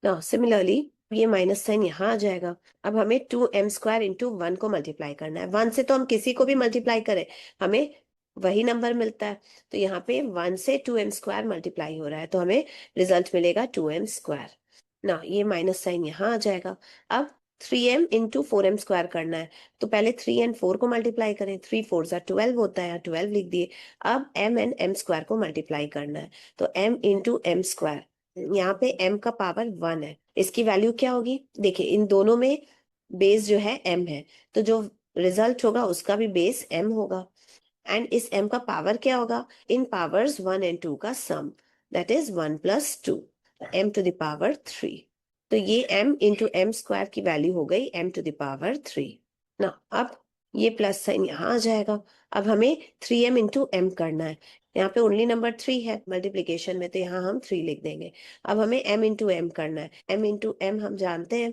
ना सिमिलरली ये माइनस साइन यहाँ आ जाएगा। अब हमें 2m² इंटू 1 को मल्टीप्लाई करना है। 1 से तो हम किसी को भी मल्टीप्लाई करें हमें वही नंबर मिलता है, तो यहाँ पे 1 से 2m² मल्टीप्लाई हो रहा है, तो हमें रिजल्ट मिलेगा 2m²। ना ये माइनस साइन यहाँ आ जाएगा। अब 3m इंटू 4m² करना है, तो पहले 3 एंड 4 को मल्टीप्लाई करें, 3 4 जा 12 होता है, 12 लिख दिए। अब m एंड m² को मल्टीप्लाई करना है, तो m इंटू m², यहाँ पे m का पावर 1 है, इसकी वैल्यू क्या होगी, देखिए इन दोनों में बेस जो है m है, तो जो रिजल्ट होगा उसका भी बेस m होगा। एंड इस m का पावर क्या होगा, इन पावर्स 1 एंड 2 का सम, दैट इज 1 + 2, m⁴। तो ये m इंटू m² की वैल्यू हो गई m⁴ ना। अब ये प्लस साइन यहाँ आ जाएगा। अब हमें 3m इंटू m करना है, यहाँ पे ओनली नंबर 3 है मल्टीप्लीकेशन में, तो यहाँ हम 3 लिख देंगे। अब हमें m इंटू m करना है, m इंटू m हम जानते हैं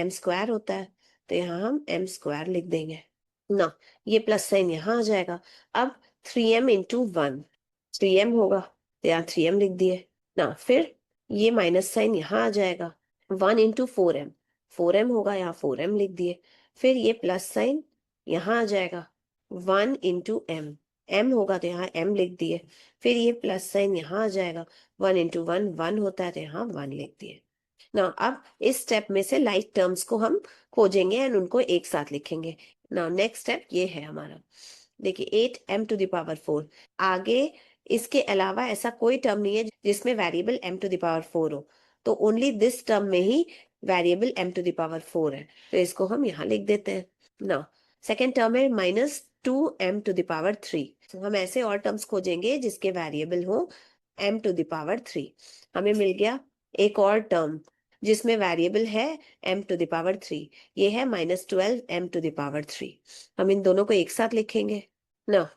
m² होता है, तो यहाँ हम m² लिख देंगे ना। ये प्लस साइन यहाँ आ जाएगा। अब 3m इंटू 1, 3m होगा, तो यहाँ 3m लिख दिए ना। फिर ये माइनस साइन यहाँ आ जाएगा, 1 इंटू 4m, 4m होगा, यहाँ 4m लिख दिए। फिर ये प्लस साइन यहाँ आ जाएगा, 1 इंटू m, m होगा, तो यहाँ m लिख दिए। फिर ये प्लस साइन यहाँ आ जाएगा, 1 इंटू 1, 1 होता है, तो यहाँ 1 लिख दिए ना। अब इस स्टेप में से लाइक टर्म्स को हम खोजेंगे एंड उनको एक साथ लिखेंगे ना। नेक्स्ट स्टेप ये है हमारा, देखिए 8m⁴। आगे इसके अलावा ऐसा कोई टर्म नहीं है जिसमें वेरिएबल m⁴ हो, तो ओनली दिस टर्म में ही वेरिएबल m⁴ है, तो इसको हम यहाँ लिख देते हैं ना। सेकेंड टर्म है -2m⁴। तो हम ऐसे और टर्म्स खोजेंगे जिसके वेरिएबल हो m⁴। हमें मिल गया एक और टर्म जिसमें वेरिएबल है m⁴, ये है -12m⁴। हम इन दोनों को एक साथ लिखेंगे ना।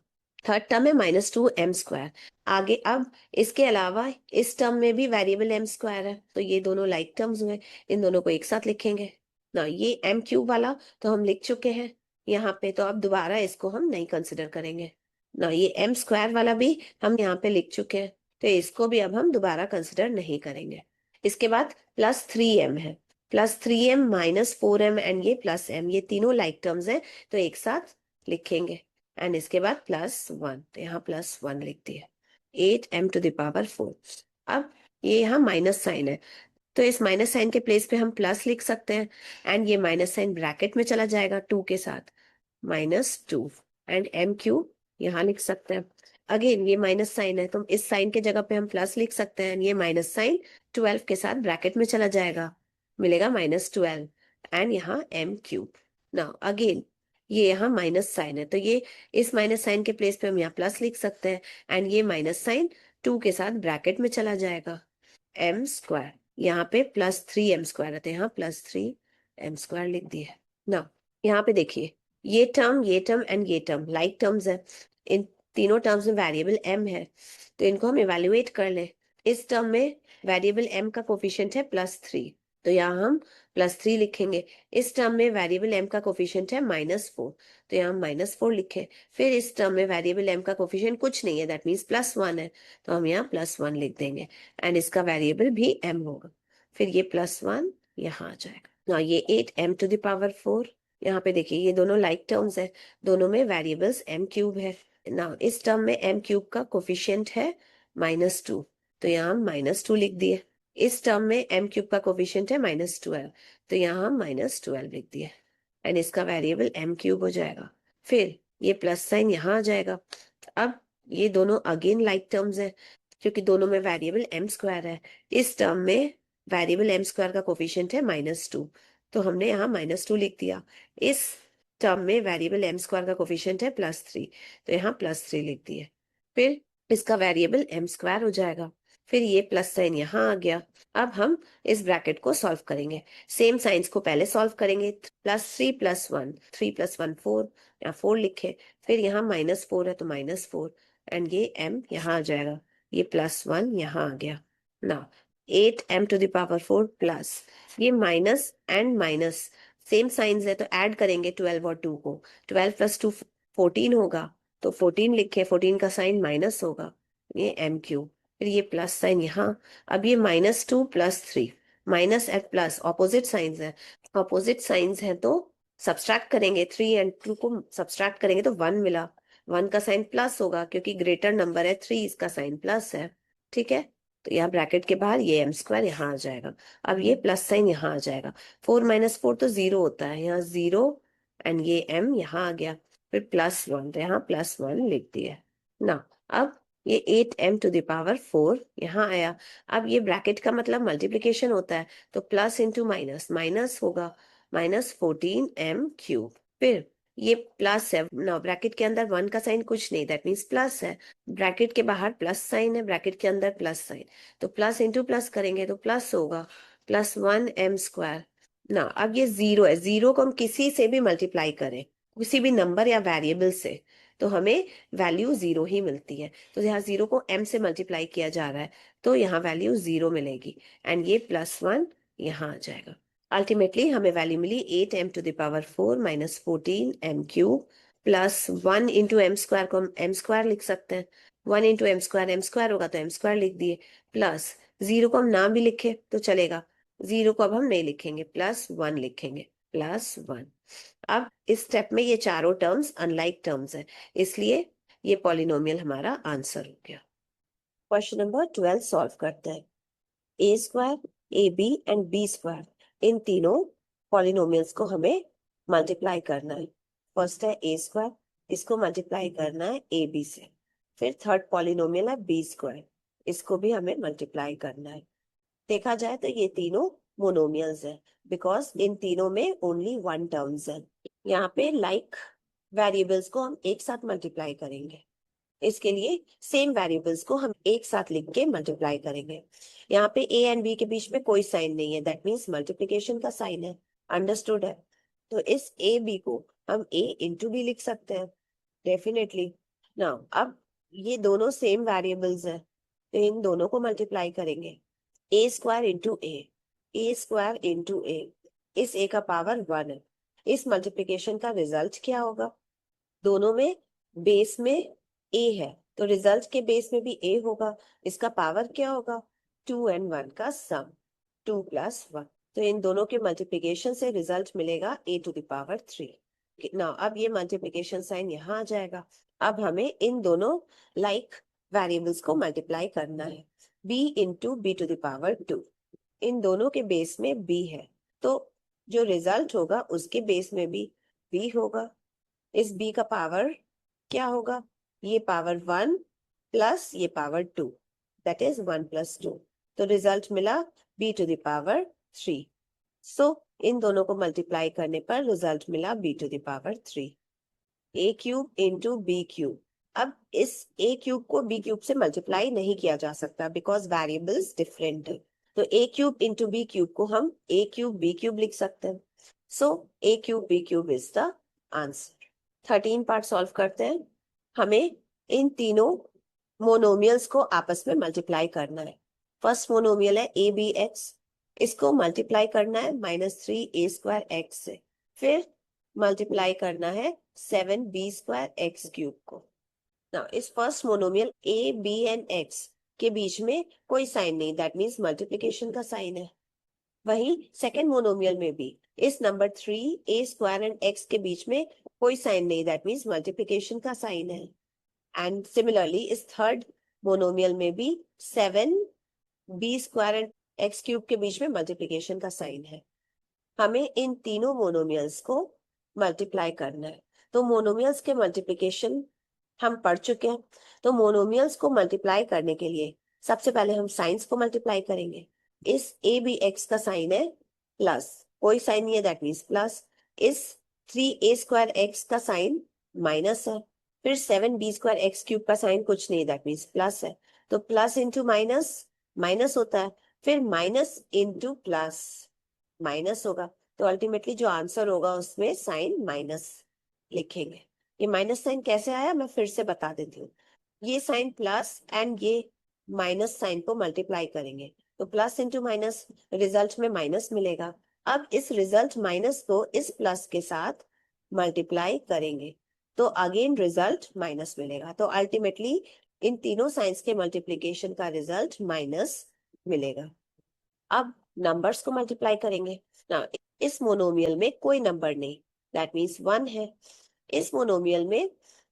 थर्ड टर्म है -2m²। आगे अब इसके अलावा इस टर्म में भी वेरिएबल m² है, तो ये दोनों लाइक टर्म्स हुए, इन दोनों को एक साथ लिखेंगे ना। ये m³ वाला तो हम लिख चुके हैं यहाँ पे, तो अब दोबारा इसको हम नहीं कंसिडर करेंगे ना। ये m² वाला भी हम यहाँ पे लिख चुके हैं, तो इसको भी अब हम दोबारा कंसिडर नहीं करेंगे। इसके बाद +3m है, +3m -4m एंड ये +m, ये तीनों लाइक टर्म्स हैं, तो एक साथ लिखेंगे। एंड इसके बाद +1, तो यहाँ +1 लिख दिया, 8m⁴। अब ये यहाँ माइनस साइन है, तो इस माइनस साइन के प्लेस पे हम प्लस लिख सकते हैं, एंड ये माइनस साइन ब्रैकेट में चला जाएगा 2 के साथ, -2, एंड m³ यहाँ लिख सकते हैं। अगेन ये माइनस साइन है, तो इस साइन के जगह पे हम प्लस लिख सकते हैं, ये माइनस साइन 12 के साथ ब्रैकेट में चला जाएगा, मिलेगा -12, एंड यहाँ m³ ना। अगेन ये यहाँ माइनस साइन है, तो ये इस माइनस साइन के प्लेस पे हम यहाँ प्लस लिख सकते हैं, एंड ये माइनस साइन 2 के साथ ब्रैकेट में चला जाएगा, m स्क्वायर, यहाँ पे +3m² रहते हैं, यहाँ +3m² लिख दिए ना। यहाँ पे देखिए ये टर्म एंड ये टर्म लाइक टर्म्स है, इन तीनों टर्म्स में वेरिएबल m है, तो इनको हम इवेल्युएट कर ले। इस टर्म में वेरिएबल m का कोफिशिएंट है +3, तो यहाँ हम +3 लिखेंगे। इस टर्म में वेरिएबल m का कोफिशिएंट है -4, तो यहाँ हम -4 लिखे। फिर इस टर्म में वेरिएबल m का कोफिशिएंट कुछ नहीं है, दैट मीन्स +1 है, तो हम यहाँ +1 लिख देंगे एंड इसका वेरिएबल भी m होगा। फिर ये +1 यहाँ आ जाएगा ना। ये 8m⁴, यहाँ पे देखिए ये दोनों लाइक टर्म्स है, दोनों में वेरिएबल्स m³ है ना। इस टर्म में m³ का कोफिशिएंट है -2, तो यहाँ हम -2 लिख दिए। इस टर्म में m³ का कोफिशिएंट है -12, तो यहाँ हम -12 लिख दिए एंड इसका वेरिएबल m³ हो जाएगा। फिर ये प्लस साइन यहाँ आ जाएगा। अब ये दोनों अगेन लाइक टर्म्स है, क्योंकि दोनों में वेरिएबल m² है। इस टर्म में वेरिएबल m² का कोफिशिएंट है -2, तो हमने यहाँ -2 लिख दिया। इस टर्म में वेरिएबल m² का कोफिशिएंट है +3, तो यहाँ +3 लिख दिए। फिर इसका वेरिएबल m² हो जाएगा। फिर ये प्लस साइन यहाँ आ गया। अब हम इस ब्रैकेट को सॉल्व करेंगे। सेम साइंस को पहले सॉल्व करेंगे। +3 + 1, 3 + 1 4, यहाँ 4 लिखे। फिर यहाँ -4 है तो -4 एंड ये m यहाँ आ जाएगा, ये +1 यहाँ आ गया ना। 8m⁴ प्लस ये minus and minus same science है, तो ऐड करेंगे 12 और 2 को। 12 + 2 14 होगा, तो 14 लिखे, 14 का साइन माइनस होगा, ये m³। फिर ये प्लस साइन यहाँ। अब ये -2 + 3, minus and plus opposite science है, ऑपोजिट साइंस है तो सब्सट्रैक्ट करेंगे। 3 और 2 को सब्सट्रैक्ट करेंगे तो 1 मिला, 1 का साइन प्लस होगा क्योंकि ग्रेटर नंबर है 3, इसका साइन प्लस है। ठीक है, तो यहाँ ब्रैकेट के बाहर ये m² यहाँ आ जाएगा। अब ये प्लस साइन यहाँ आ जाएगा। 4 - 4 तो 0 होता है, यहाँ 0 एंड ये m यहाँ आ गया। फिर +1, तो यहाँ +1 लिख दिए ना। अब ये 8m⁴ यहाँ आया। अब ये ब्रैकेट का मतलब मल्टीप्लिकेशन होता है, तो प्लस इंटू माइनस, माइनस होगा -14m³। फिर ये प्लस है ना, ब्रैकेट के अंदर 1 का साइन कुछ नहीं, दैट मीन्स प्लस है। ब्रैकेट के बाहर प्लस साइन है, ब्रैकेट के अंदर प्लस साइन, तो प्लस इंटू प्लस करेंगे तो प्लस होगा +1m² ना। अब ये 0 है, 0 को हम किसी से भी मल्टीप्लाई करें, किसी भी नंबर या वेरिएबल से, तो हमें वैल्यू 0 ही मिलती है। तो यहाँ 0 को m से मल्टीप्लाई किया जा रहा है, तो यहाँ वैल्यू 0 मिलेगी एंड ये +1 यहाँ आ जाएगा। अल्टीमेटली हमें वैल्यू मिली 8m⁴ -14m³ plus 1 into m² को हम m² लिख सकते हैं। 1 इंटू m² होगा तो m² लिख दिए, प्लस 0 को हम ना भी लिखे तो चलेगा, 0 को अब हम नहीं लिखेंगे, +1 लिखेंगे, +1। अब इस स्टेप में ये चारों टर्म्स अनलाइक टर्म्स है, इसलिए ये पॉलिनोमियल हमारा आंसर हो गया। क्वेश्चन नंबर 12 सॉल्व करते हैं। a², ab एंड b², इन तीनों पॉलिनोमियल्स को हमें मल्टीप्लाई करना है। फर्स्ट है a², इसको मल्टीप्लाई करना है ab से। फिर थर्ड पॉलिनोमियल है b², इसको भी हमें मल्टीप्लाई करना है। देखा जाए तो ये तीनों मोनोमियल्स है, बिकॉज इन तीनों में ओनली 1 टर्म्स है। यहाँ पे लाइक वेरिएबल्स को हम एक साथ मल्टीप्लाई करेंगे, इसके लिए सेम वेरिएबल्स को हम एक साथ लिख के मल्टीप्लाई करेंगे। यहाँ पे a एंड b के बीच में कोई साइन नहीं है, दैट मीन्स मल्टीप्लिकेशन का साइन है, अंडरस्टूड है। तो इस a b को हम a इंटू b लिख सकते हैं, डेफिनेटली ना। अब ये दोनों सेम वेरिएबल्स है, तो इन दोनों को मल्टीप्लाई करेंगे, a² इंटू a, इस a का पावर 1 है। इस मल्टीप्लिकेशन का रिजल्ट क्या होगा, दोनों में बेस में a है, तो रिजल्ट के बेस में भी a होगा। इसका पावर क्या होगा, 2 एंड 1 का सम, 2 + 1। तो इन दोनों के मल्टीप्लिकेशन से रिजल्ट मिलेगा a⁴ ना। अब ये मल्टीप्लिकेशन साइन यहाँ आ जाएगा। अब हमें इन दोनों लाइक वेरिएबल्स को मल्टीप्लाई करना है, b इंटू b⁴, इन दोनों के बेस में b है, तो जो रिजल्ट होगा उसके बेस में भी b होगा। इस b का पावर क्या होगा, ये पावर 1 प्लस ये पावर 2, दैट इज 1 + 2, तो रिजल्ट मिला b⁴। सो इन दोनों को मल्टीप्लाई करने पर रिजल्ट मिला b⁴। a³ इंटू b³, अब इस ए क्यूब को बी क्यूब से मल्टीप्लाई नहीं किया जा सकता बिकॉज वेरिएबल्स डिफरेंट है। तो A cube into B cube को हम ए क्यूब बी क्यूब लिख सकते हैं। So A cube B cube is the answer. 13 part solve करते हैं। हमें इन तीनों मोनोमियल्स को आपस में मल्टीप्लाई करना है। फर्स्ट मोनोमियल है ए बी एक्स, इसको मल्टीप्लाई करना है -3a² x से। फिर मल्टीप्लाई करना है 7b² x³ को। Now, इस first monomial A B and x के बीच में कोई साइन नहीं, दैट मीन्स मल्टीप्लीकेशन का साइन है। वहीं सेकेंड मोनोमियल में भी इस नंबर 3a² एंड x के बीच में कोई साइन नहीं, दैट मीन्स मल्टीप्लीकेशन का साइन है। एंड सिमिलरली इस थर्ड मोनोमियल में भी 7b² एंड x³ के बीच में मल्टीप्लीकेशन का साइन है। हमें इन तीनों मोनोमियल्स को मल्टीप्लाई करना है। तो मोनोमियल्स के मल्टीप्लीकेशन हम पढ़ चुके हैं। तो मोनोमियल्स को मल्टीप्लाई करने के लिए सबसे पहले हम साइंस को मल्टीप्लाई करेंगे। इस ए बी एक्स का साइन है प्लस, कोई साइन नहीं है, दैट मीन्स प्लस। इस 3a² x का साइन माइनस है। फिर 7b² x³ का साइन कुछ नहीं, दैट मीन्स प्लस है। तो प्लस इंटू माइनस माइनस होता है, फिर माइनस इंटू प्लस माइनस होगा। तो अल्टीमेटली जो आंसर होगा उसमें साइन माइनस लिखेंगे। ये माइनस साइन कैसे आया मैं फिर से बता देती हूँ। ये साइन प्लस एंड ये माइनस साइन को मल्टीप्लाई करेंगे तो प्लस इंटू माइनस, रिजल्ट में माइनस मिलेगा। अब इस रिजल्ट माइनस को इस प्लस के साथ मल्टीप्लाई करेंगे तो अगेन रिजल्ट माइनस मिलेगा। तो अल्टीमेटली इन तीनों साइंस के मल्टीप्लीकेशन का रिजल्ट माइनस मिलेगा। अब नंबर्स को मल्टीप्लाई करेंगे ना। इस मोनोमियल में कोई नंबर नहीं, दैट मीन्स 1 है। इस मोनोमियल में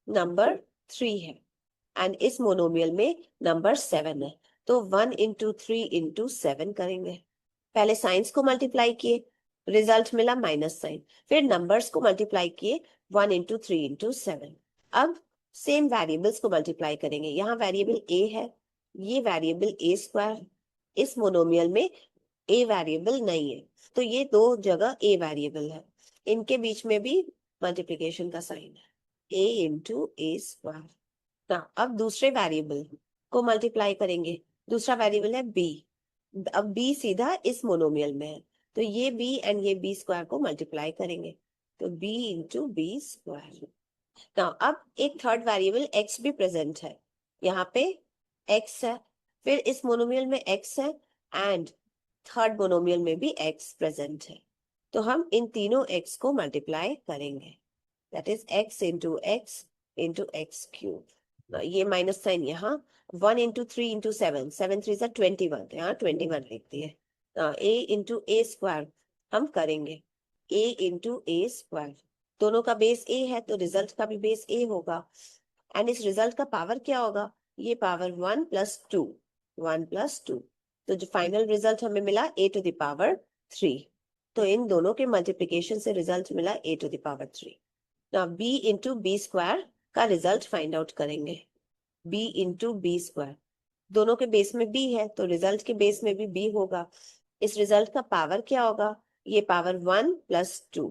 नंबर 3 है एंड इस मोनोमियल में नंबर 7 है। तो 1 इंटू 3 इंटू 7 करेंगे। पहले साइंस को मल्टीप्लाई किए, रिजल्ट मिला माइनस साइन। फिर नंबर्स को मल्टीप्लाई किए 1 इंटू 3 इंटू 7। अब सेम वेरिएबल्स को मल्टीप्लाई करेंगे। यहाँ वेरिएबल ए है, ये वेरिएबल a²। इस मोनोमियल में ए वेरिएबल नहीं है तो ये दो जगह ए वेरिएबल है, इनके बीच में भी मल्टीप्लिकेशन का साइन है, a इंटू a²। ना अब दूसरे वेरिएबल को मल्टीप्लाई करेंगे। दूसरा वेरिएबल है b। अब b सीधा इस मोनोमियल में है तो ये b एंड ये b² को मल्टीप्लाई करेंगे तो b इंटू b²। ना अब एक थर्ड वेरिएबल x भी प्रेजेंट है, यहाँ पे x है, फिर इस मोनोमियल में x है एंड थर्ड मोनोमियल में भी x प्रेजेंट है। तो हम इन तीनों x को मल्टीप्लाई करेंगे, that is x into x into x³। ये माइनस साइन यहाँ 1 इंटू 3 इंटू 7, 7 3 जा 21, यहाँ 21 लिख दिए। a इंटू a² हम करेंगे, a इंटू a²। दोनों का बेस a है तो रिजल्ट का भी बेस a होगा एंड इस रिजल्ट का पावर क्या होगा, ये पावर 1 + 2, 1 + 2। तो जो फाइनल रिजल्ट हमें मिला a⁻3। तो इन दोनों के मल्टीप्लिकेशन से रिजल्ट मिला a⁻3। Now b into b² का रिजल्ट फाइंड आउट करेंगे, b इंटू b²। दोनों के बेस में b है तो रिजल्ट के बेस में भी b होगा। इस रिजल्ट का पावर क्या होगा, ये पावर 1 + 2।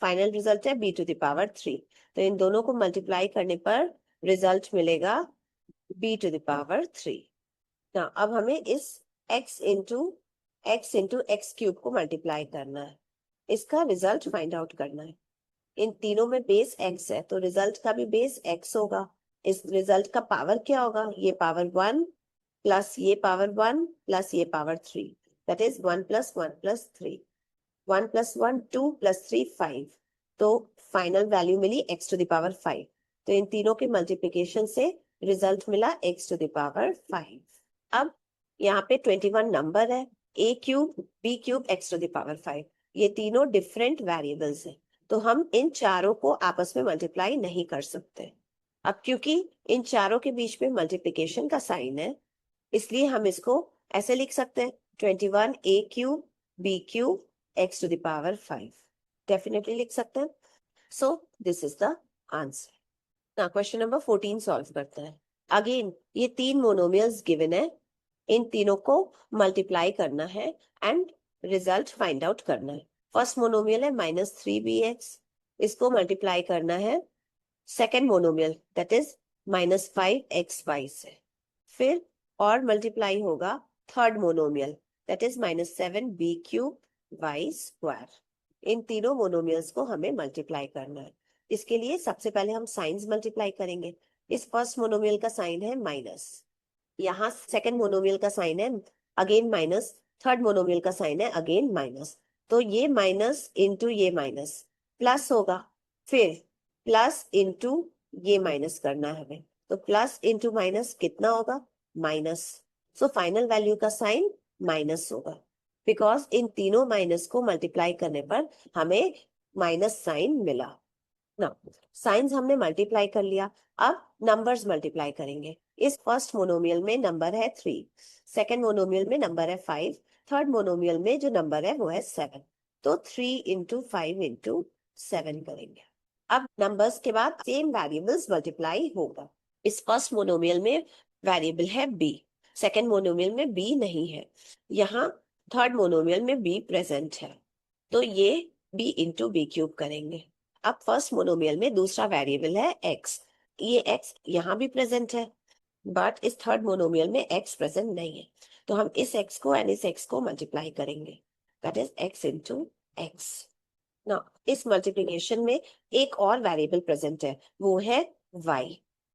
फाइनल रिजल्ट है b⁻3। तो इन दोनों को मल्टीप्लाई करने पर रिजल्ट मिलेगा b⁻3। ना अब हमें इस x इंटू x³ को मल्टीप्लाई करना है, इसका रिजल्ट फाइंड आउट करना है। इन तीनों में बेस x है तो रिजल्ट का भी बेस x होगा। इस रिजल्ट का पावर क्या होगा, ये पावर 1 प्लस ये पावर 1 प्लस ये पावर 3, दैट इज 1 + 1 + 3। 1 + 1 2 + 3 5। तो फाइनल वैल्यू मिली x⁵। तो इन तीनों के मल्टीप्लिकेशन से रिजल्ट मिला x⁵। अब यहाँ पे 21 नंबर है, a³ b³ x⁵। ये तीनों डिफरेंट वेरिएबल्स हैं तो हम इन चारों को आपस में मल्टीप्लाई नहीं कर सकते। अब क्योंकि इन चारों के बीच में मल्टीप्लिकेशन का साइन है इसलिए हम इसको ऐसे लिख सकते हैं 21 a³ b³ x⁵। डेफिनेटली लिख सकते हैं। सो दिस इज द आंसर। ना क्वेश्चन नंबर 14 सॉल्व करते हैं। अगेन ये तीन मोनोमियल्स गिवन है, इन तीनों को मल्टीप्लाई करना है एंड रिजल्ट फाइंड आउट करना है। फर्स्ट मोनोमियल है -3bx, इसको मल्टीप्लाई करना है second monomial that is -5xy से। फिर और मल्टीप्लाई होगा third monomial, that is -7b³ y²। इन तीनों मोनोमियल्स को हमें मल्टीप्लाई करना है। इसके लिए सबसे पहले हम साइंस मल्टीप्लाई करेंगे। इस फर्स्ट मोनोमियल का साइन है माइनस, यहाँ सेकंड मोनोमियल का साइन है अगेन माइनस, थर्ड मोनोमियल का साइन है अगेन माइनस। तो ये माइनस इंटू ये माइनस प्लस होगा, फिर प्लस इंटू ये माइनस करना है हमें। तो प्लस इंटू माइनस कितना होगा? माइनस। सो फाइनल वैल्यू का साइन माइनस होगा, बिकॉज इन तीनों माइनस को मल्टीप्लाई करने पर हमें माइनस साइन मिला ना। साइंस हमने मल्टीप्लाई कर लिया, अब नंबर्स मल्टीप्लाई करेंगे। इस फर्स्ट मोनोमियल में नंबर है 3, सेकेंड मोनोमियल में नंबर है 5, थर्ड मोनोमियल में जो नंबर है वो है 7। तो 3 इंटू 5 इंटू 7 करेंगे। अब नंबर्स के बाद सेम वेरिएबल्स मल्टीप्लाई होगा। इस फर्स्ट मोनोमियल में वेरिएबल है b, सेकेंड मोनोमियल में b नहीं है, यहाँ थर्ड मोनोमियल में b प्रेजेंट है, तो ये b इंटू b³ करेंगे। अब फर्स्ट मोनोमियल में दूसरा वेरिएबल है x, ये x यहाँ भी प्रेजेंट है, बट इस थर्ड मोनोमियल में x प्रेजेंट नहीं है, तो हम इस x को एंड इस x को मल्टीप्लाई करेंगे, that is x into x। ना इस मल्टीप्लिकेशन में एक और वेरिएबल प्रेजेंट है, वो है y।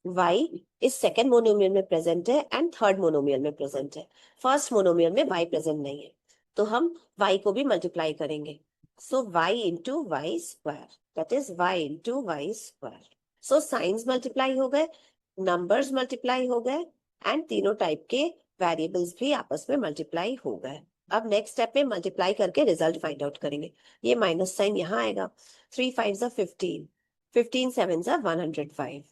y इस सेकेंड मोनोमियल में प्रेजेंट है एंड थर्ड मोनोमियल में प्रेजेंट है। फर्स्ट मोनोमियल में y प्रेजेंट नहीं है, तो हम y को भी मल्टीप्लाई करेंगे। So y into y square, that is y into y square. So signs multiply हो गए, नंबर्स मल्टीप्लाई हो गए एंड तीनों टाइप के वेरिएबल्स भी आपस में मल्टीप्लाई हो गए। अब नेक्स्ट स्टेप में मल्टीप्लाई करके रिजल्ट फाइंड आउट करेंगे। ये माइनस साइन यहाँ आएगा, 3 5 15, 15 7 105।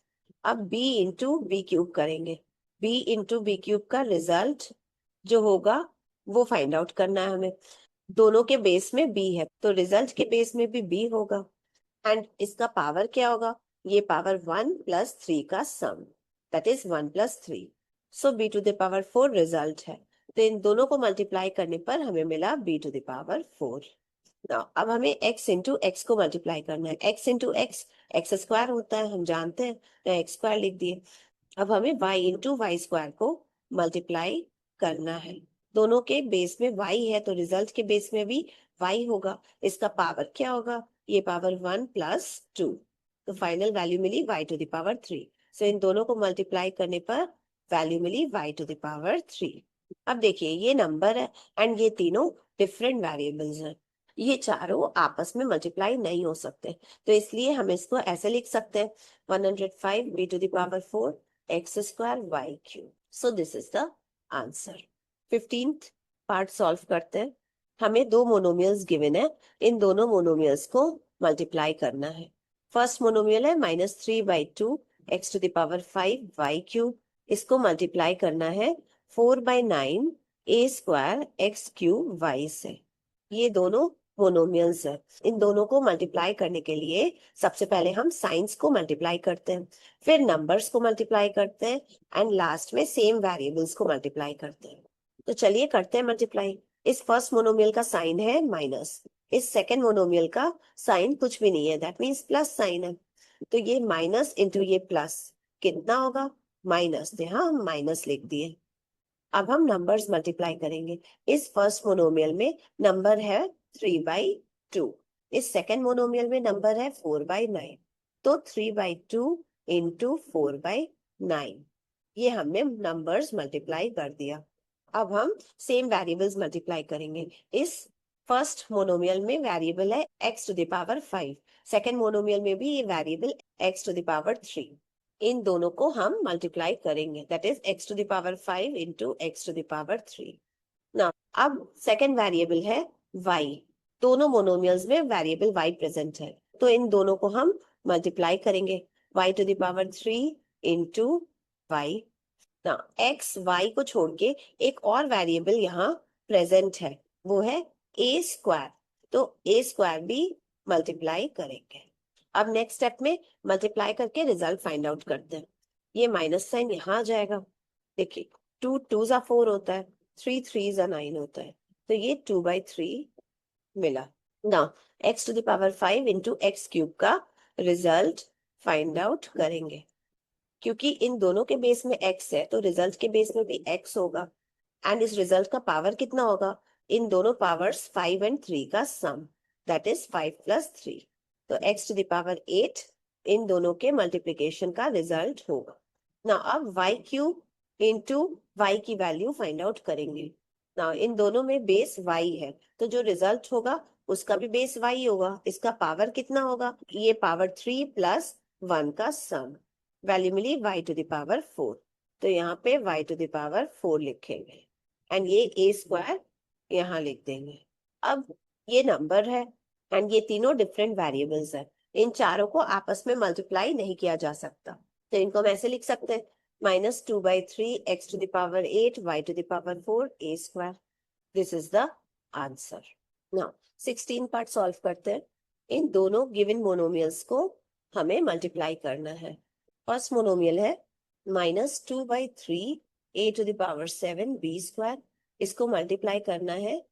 अब b इंटू b³ करेंगे, b इंटू b³ का रिजल्ट जो होगा वो फाइंड आउट करना है हमें। दोनों के बेस में b है, तो रिजल्ट के बेस में भी b होगा एंड इसका पावर क्या होगा? ये पावर 1 प्लस 3 का sum, that is 1 plus 3। So b to the power 4 result है, तो इन दोनों को मल्टीप्लाई करने पर हमें मिला b to the power 4। Now, अब हमें x इंटू एक्स को मल्टीप्लाई करना है। x into x x square होता है, हम जानते हैं, तो एक्स स्क्वायर लिख दिए। अब हमें y इंटू वाई स्क्वायर को मल्टीप्लाई करना है। दोनों के बेस में y है, तो रिजल्ट के बेस में भी y होगा। इसका पावर क्या होगा? ये पावर 1 प्लस 2, तो फाइनल वैल्यू मिली y to the power 3। So इन दोनों को मल्टीप्लाई करने पर वैल्यू मिली y टू द पावर 3। अब देखिए ये नंबर है एंड ये तीनों डिफरेंट वेरिएबल्स हैं, ये चारों आपस में मल्टीप्लाई नहीं हो सकते, तो इसलिए हम इसको ऐसे लिख सकते हैं 105 b to the power 4 x square y³। So this is the answer. 15th part solve करते हैं। हमें दो मोनोमियल्स गिवन है, इन दोनों मोनोमियल्स को मल्टीप्लाई करना है। फर्स्ट मोनोमियल है -3/2 x to the power 5 y³, इसको मल्टीप्लाई करना है 4/9 a स्क्वायर x³ y से। ये दोनों मोनोमियल्स है, इन दोनों को मल्टीप्लाई करने के लिए सबसे पहले हम साइंस को मल्टीप्लाई करते हैं, फिर नंबर्स को मल्टीप्लाई करते हैं एंड लास्ट में सेम वेरिएबल्स को मल्टीप्लाई करते हैं। तो चलिए करते हैं मल्टीप्लाई। इस फर्स्ट मोनोमियल का साइन है माइनस, इस सेकेंड मोनोमियल का साइन कुछ भी नहीं है, दैट मीन्स प्लस साइन है, तो ये माइनस इंटू ये प्लस कितना होगा? माइनस, यहाँ हम माइनस लिख दिए। अब हम नंबर्स मल्टीप्लाई करेंगे। इस फर्स्ट मोनोमियल में नंबर है 3/2, इस सेकेंड मोनोमियल में नंबर है 4/9, तो 3/2 इंटू 4/9, ये हमने नंबर्स मल्टीप्लाई कर दिया। अब हम सेम वेरिएबल्स मल्टीप्लाई करेंगे। इस फर्स्ट मोनोमियल में वेरिएबल है x to the power 5, second monomial में भी ये variable x to the power 3। इन दोनों को हम मल्टीप्लाई करेंगे, that is x to the power 5 into x to the power 3। ना अब सेकेंड वेरिएबल है y, दोनों मोनोमियल्स में वेरिएबल y प्रेजेंट है, तो इन दोनों को हम मल्टीप्लाई करेंगे, y to the power 3 into y। ना x y को छोड़ के एक और वेरिएबल यहाँ प्रेजेंट है, वो है a स्क्वायर, तो a स्क्वायर भी मल्टीप्लाई करेंगे। अब नेक्स्ट स्टेप में मल्टीप्लाई करके रिजल्ट फाइंड आउट करते हैं। ये माइनस साइन यहाँ आ जाएगा, देखिए 2 2 जा 4 होता है, 3 3 जा 9 होता है, तो ये 2/3 मिला। ना x to the power 5 into x³ का रिजल्ट फाइंड आउट करेंगे। क्योंकि इन दोनों के बेस में x है तो रिजल्ट के बेस में भी x होगा, एंड इस रिजल्ट का पावर कितना होगा, इन दोनों पावर्स 5 एंड 3 का सम, दैट इज 5 + 3। तो x टू द पावर 8 इन दोनों के मल्टीप्लिकेशन का रिजल्ट होगा। ना अब y³ इंटू y की वैल्यू फाइंड आउट करेंगे। ना इन दोनों में बेस y है तो जो रिजल्ट होगा उसका भी बेस y होगा, इसका पावर कितना होगा, ये पावर 3 + 1 का सम, वैल्यू मिली y टू द पावर 4। तो यहाँ पे y टू द पावर 4 लिखेंगे एंड ये a² यहाँ लिख देंगे। अब ये नंबर है एंड ये तीनों डिफरेंट वेरिएबल्स है, इन चारों को आपस में मल्टीप्लाई नहीं किया जा सकता, तो इनको हम ऐसे लिख सकते हैं -2/3 x to the power 8 y to the power 4 a²। This is the answer. Now 16 part solve करते हैं। इन दोनों गिवन मोनोमियल्स को हमें मल्टीप्लाई करना है। फर्स्ट मोनोमियल है -2/3 a to the power 7 b², इसको मल्टीप्लाई करना है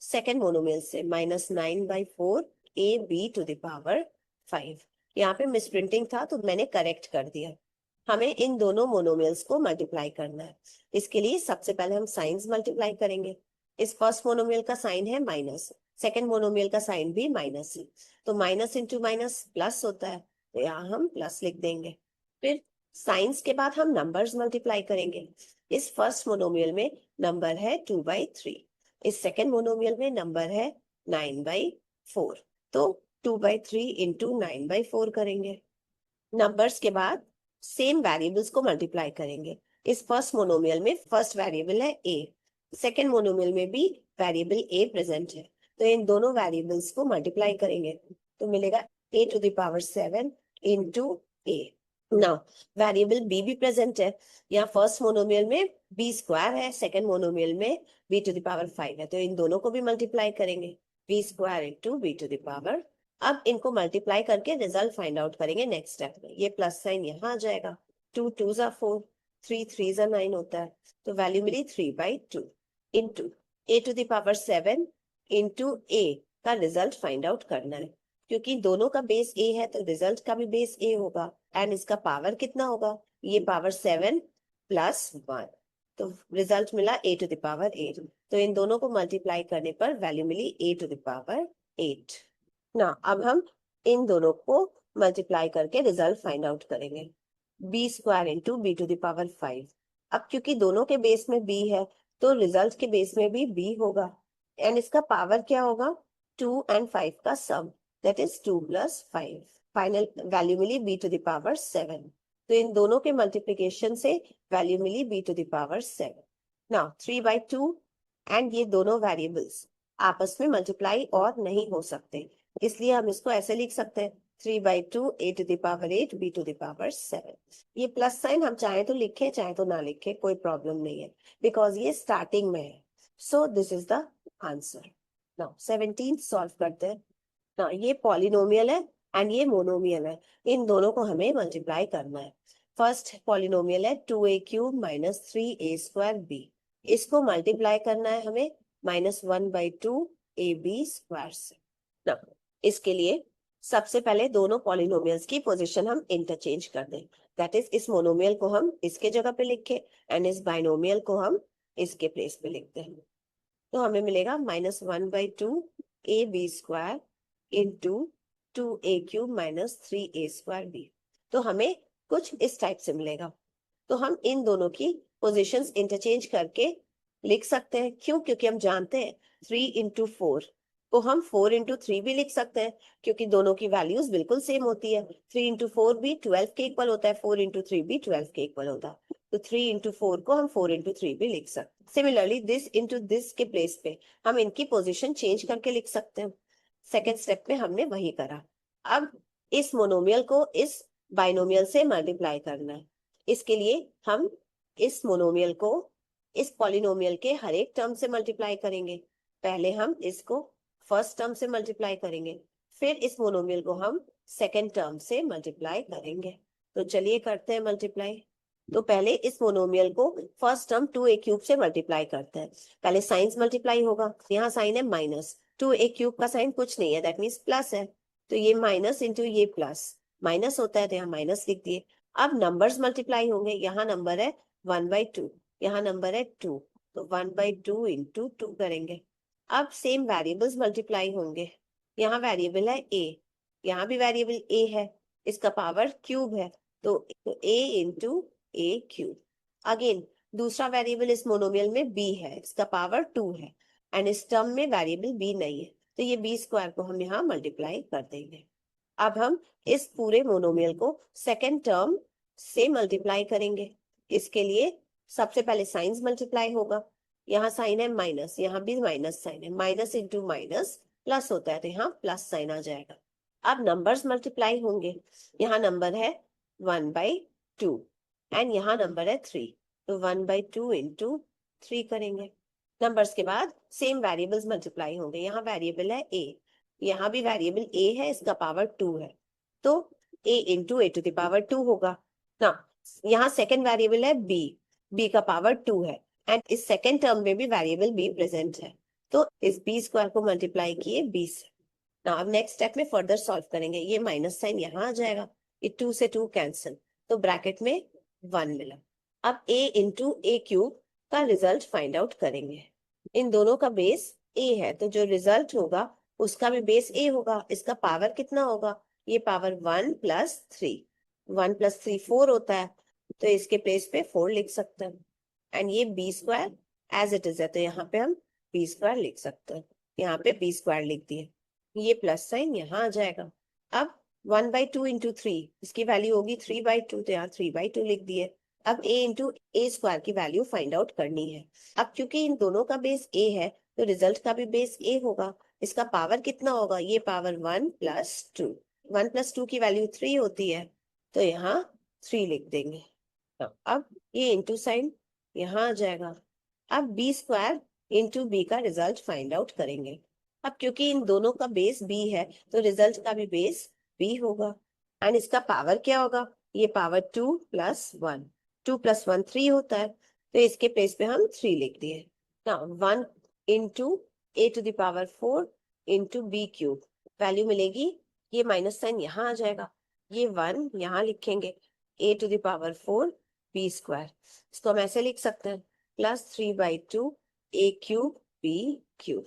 सेकेंड मोनोमियल से -9/4 a b to the power 5। यहाँ पे मिसप्रिंटिंग था तो मैंने करेक्ट कर दिया। हमें इन दोनों मोनोमियल्स को मल्टीप्लाई करना है। इसके लिए सबसे पहले हम साइंस मल्टीप्लाई करेंगे। इस फर्स्ट मोनोमियल का साइन है माइनस, सेकेंड मोनोमियल का साइन भी माइनस है, तो माइनस इंटू माइनस प्लस होता है, तो यहाँ हम प्लस लिख देंगे। फिर साइंस के बाद हम नंबर्स मल्टीप्लाई करेंगे। इस फर्स्ट मोनोमियल में नंबर है 2/3, इस सेकेंड मोनोमियल में नंबर है 9/4, तो 2/3 इंटू 9/4 करेंगे। नंबर्स के बाद सेम वेरिएबल्स को मल्टीप्लाई करेंगे। इस फर्स्ट मोनोमियल में फर्स्ट वेरिएबल है a, सेकेंड मोनोमियल में भी वेरिएबल a प्रेजेंट है, तो इन दोनों वेरिएबल्स को मल्टीप्लाई करेंगे तो मिलेगा a to the power 7 into a। Now variable b भी प्रेजेंट है, यहाँ फर्स्ट मोनोमियल में b² है, सेकेंड मोनोमियल में b टू द पावर 5 है, तो इन दोनों को भी मल्टीप्लाई करेंगे b² into b to the power. अब इनको मल्टीप्लाई करके रिजल्ट फाइंड आउट करेंगे नेक्स्ट स्टेप में। ये प्लस साइन यहाँ आ जाएगा, 2 2 ज़ा 4, 3 3 ज़ा 9 होता है, तो वैल्यू मिली 3/2 into a to the power 7 into a का रिजल्ट फाइंड आउट करना है। क्योंकि दोनों का बेस a है तो रिजल्ट का भी बेस a होगा, एंड इसका पावर कितना होगा, ये पावर 7 + 1, तो रिजल्ट मिला a टू द पावर 8। तो इन दोनों को मल्टीप्लाई करने पर वैल्यू मिली a टू द पावर 8। ना अब हम इन दोनों को मल्टीप्लाई करके रिजल्ट फाइंड आउट करेंगे, b² into b to the power 5। अब क्योंकि दोनों के बेस में b है तो रिजल्ट के बेस में भी b होगा, एंड इसका पावर क्या होगा, 2 और 5 का sum, that is 2 + 5। Final value मिली b टू द पावर 7, तो इन दोनों के मल्टीप्लिकेशन से वैल्यू मिली b to the power 7। Now 3/2 and ये दोनों वेरिएबल्स आपस में मल्टीप्लाई और नहीं हो सकते, इसलिए हम इसको ऐसे लिख सकते हैं 3/2 a to the power 8 b to the power 7। ये प्लस साइन हम चाहे तो लिखें चाहे तो ना लिखें, कोई प्रॉब्लम नहीं है, बिकॉज ये स्टार्टिंग में है। So this is the answer. Now 17 solve करते हैं। ना ये पॉलिनोमियल है एंड ये मोनोमियल है, इन दोनों को हमें मल्टीप्लाई करना है। फर्स्ट पॉलिनोमियल है 2a³ - 3a² b, इसको मल्टीप्लाई करना है हमें -1/2 ab² से। ना इसके लिए सबसे पहले दोनों पॉलिनोमियल्स की पोजीशन हम इंटरचेंज कर दें, दैट इज इस मोनोमियल को हम इसके जगह पे लिखें एंड इस बाइनोमियल को हम इसके प्लेस पे लिखते हैं। तो हमें मिलेगा -1/2 ab² into 2a³ - 3a² b। तो हमें कुछ इस टाइप से मिलेगा। तो हम इन दोनों की पोजीशंस इंटरचेंज करके लिख सकते हैं, क्यों, क्योंकि हम जानते हैं 3 × 4 को हम 4 × 3 भी लिख सकते हैं, क्योंकि दोनों की वैल्यूज बिल्कुल सेम होती है। 3 × 4 भी 12 के इक्वल होता है, 4 × 3 भी 12 के इक्वल होता है, तो 3 × 4 को हम 4 × 3 भी लिख सकते हैं। सिमिलरली दिस इंटू दिस के प्लेस पे हम इनकी पोजीशन चेंज करके लिख सकते हैं। सेकेंड स्टेप में हमने वही करा। अब इस मोनोमियल को इस बाइनोमियल से मल्टीप्लाई करना है। इसके लिए हम इस मोनोमियल को इस पॉलिनोमियल के हर एक टर्म से मल्टीप्लाई करेंगे। पहले हम इसको फर्स्ट टर्म से मल्टीप्लाई करेंगे, फिर इस मोनोमियल को हम सेकेंड टर्म से मल्टीप्लाई करेंगे। तो चलिए करते हैं मल्टीप्लाई। तो पहले इस मोनोमियल को फर्स्ट टर्म 2a³ से मल्टीप्लाई करते हैं। पहले साइंस मल्टीप्लाई होगा, यहाँ साइन है माइनस, 2a³ का साइन कुछ नहीं है, दैट मीन्स प्लस है, तो ये माइनस इंटू ये प्लस, माइनस होता है तो यहाँ माइनस लिख दिए। अब नंबर्स मल्टीप्लाई होंगे, यहाँ नंबर है 1/2, यहाँ नंबर है 2, तो 1/2 इंटू 2 करेंगे। अब सेम वेरिएबल्स मल्टीप्लाई होंगे, यहाँ वेरिएबल है a, यहाँ भी वेरिएबल a है, इसका पावर क्यूब है, तो a into a cube. Again दूसरा वेरिएबल इस मोनोमियल में b है, इसका पावर 2 है, एंड इस टर्म में वेरिएबल b नहीं है, तो ये b स्क्वायर को हम यहाँ मल्टीप्लाई कर देंगे। अब हम इस पूरे मोनोमियल को सेकेंड टर्म से मल्टीप्लाई करेंगे। इसके लिए सबसे पहले साइंस मल्टीप्लाई होगा, यहाँ साइन है माइनस, यहाँ भी माइनस साइन है, माइनस इंटू माइनस प्लस होता है, तो यहाँ प्लस साइन आ जाएगा। अब नंबर्स मल्टीप्लाई होंगे, यहाँ नंबर है 1/2 एंड यहाँ नंबर है 3, तो 1/2 इंटू 3 करेंगे। नंबर्स के बाद सेम वेरिएबल्स मल्टीप्लाई होंगे, यहाँ वेरिएबल है a, यहाँ भी वेरिएबल a है, इसका पावर 2 है, तो a into a to the power 2 होगा ना। यहाँ सेकेंड वेरिएबल है b का पावर 2 है, एंड इस सेकेंड टर्म में भी वेरिएबल b प्रेजेंट है, तो इस b स्क्वायर को मल्टीप्लाई किए b से। ना अब नेक्स्ट स्टेप में फर्दर सॉल्व करेंगे, ये माइनस साइन यहाँ आ जाएगा, ये 2 से 2 कैंसिल, तो ब्रैकेट में 1 मिला। अब a इंटू a क्यूब का रिजल्ट फाइंड आउट करेंगे। इन दोनों का बेस a है, तो जो रिजल्ट होगा उसका भी बेस a होगा। इसका पावर कितना होगा, ये पावर 1 + 3, 1 + 3 4 होता है, तो इसके प्लेस पे 4 लिख सकते हैं, एंड ये b square as it is है, तो यहाँ पे हम b स्क्वायर लिख सकते हैं, यहाँ पे b स्क्वायर लिख दिए, ये प्लस साइन यहाँ आ जाएगा। अब 1/2 इंटू 3, इसकी वैल्यू होगी 3/2, तो यहाँ 3/2 लिख दिए। अब a इंटू a स्क्वायर की वैल्यू फाइंड आउट करनी है। अब क्योंकि इन दोनों का बेस a है, तो रिजल्ट का भी बेस a होगा। इसका पावर कितना होगा, ये पावर 1 + 2, 1 + 2 की वैल्यू 3 होती है, तो यहाँ 3 लिख देंगे। अब ये इंटू साइन यहाँ आ जाएगा। अब b स्क्वायर इंटू b का रिजल्ट फाइंड आउट करेंगे। अब क्योंकि इन दोनों का बेस b है, तो रिजल्ट का भी बेस b होगा, एंड इसका पावर क्या होगा, ये पावर 2 + 1, 2 + 1 3 होता है, तो इसके प्लेस पे हम 3 लिख दिए ना। 1 into a to the power 4 into b cube, value मिलेगी, ये माइनस साइन यहाँ आ जाएगा, ये 1 यहाँ लिखेंगे, a to the power 4 b square, इसको हम ऐसे लिख सकते हैं, +3/2 a क्यूब b क्यूब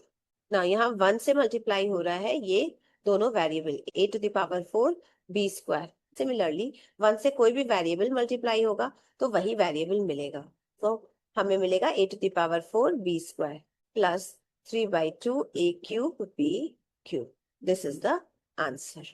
ना। यहाँ 1 से मल्टीप्लाई हो रहा है ये दोनों variable, a to the power 4 b square. Similarly 1 से कोई भी वेरिएबल मल्टीप्लाई होगा तो वही वेरिएबल मिलेगा, तो हमें मिलेगा a to the power 4 b square +3/2 a cube b cube. This is the answer.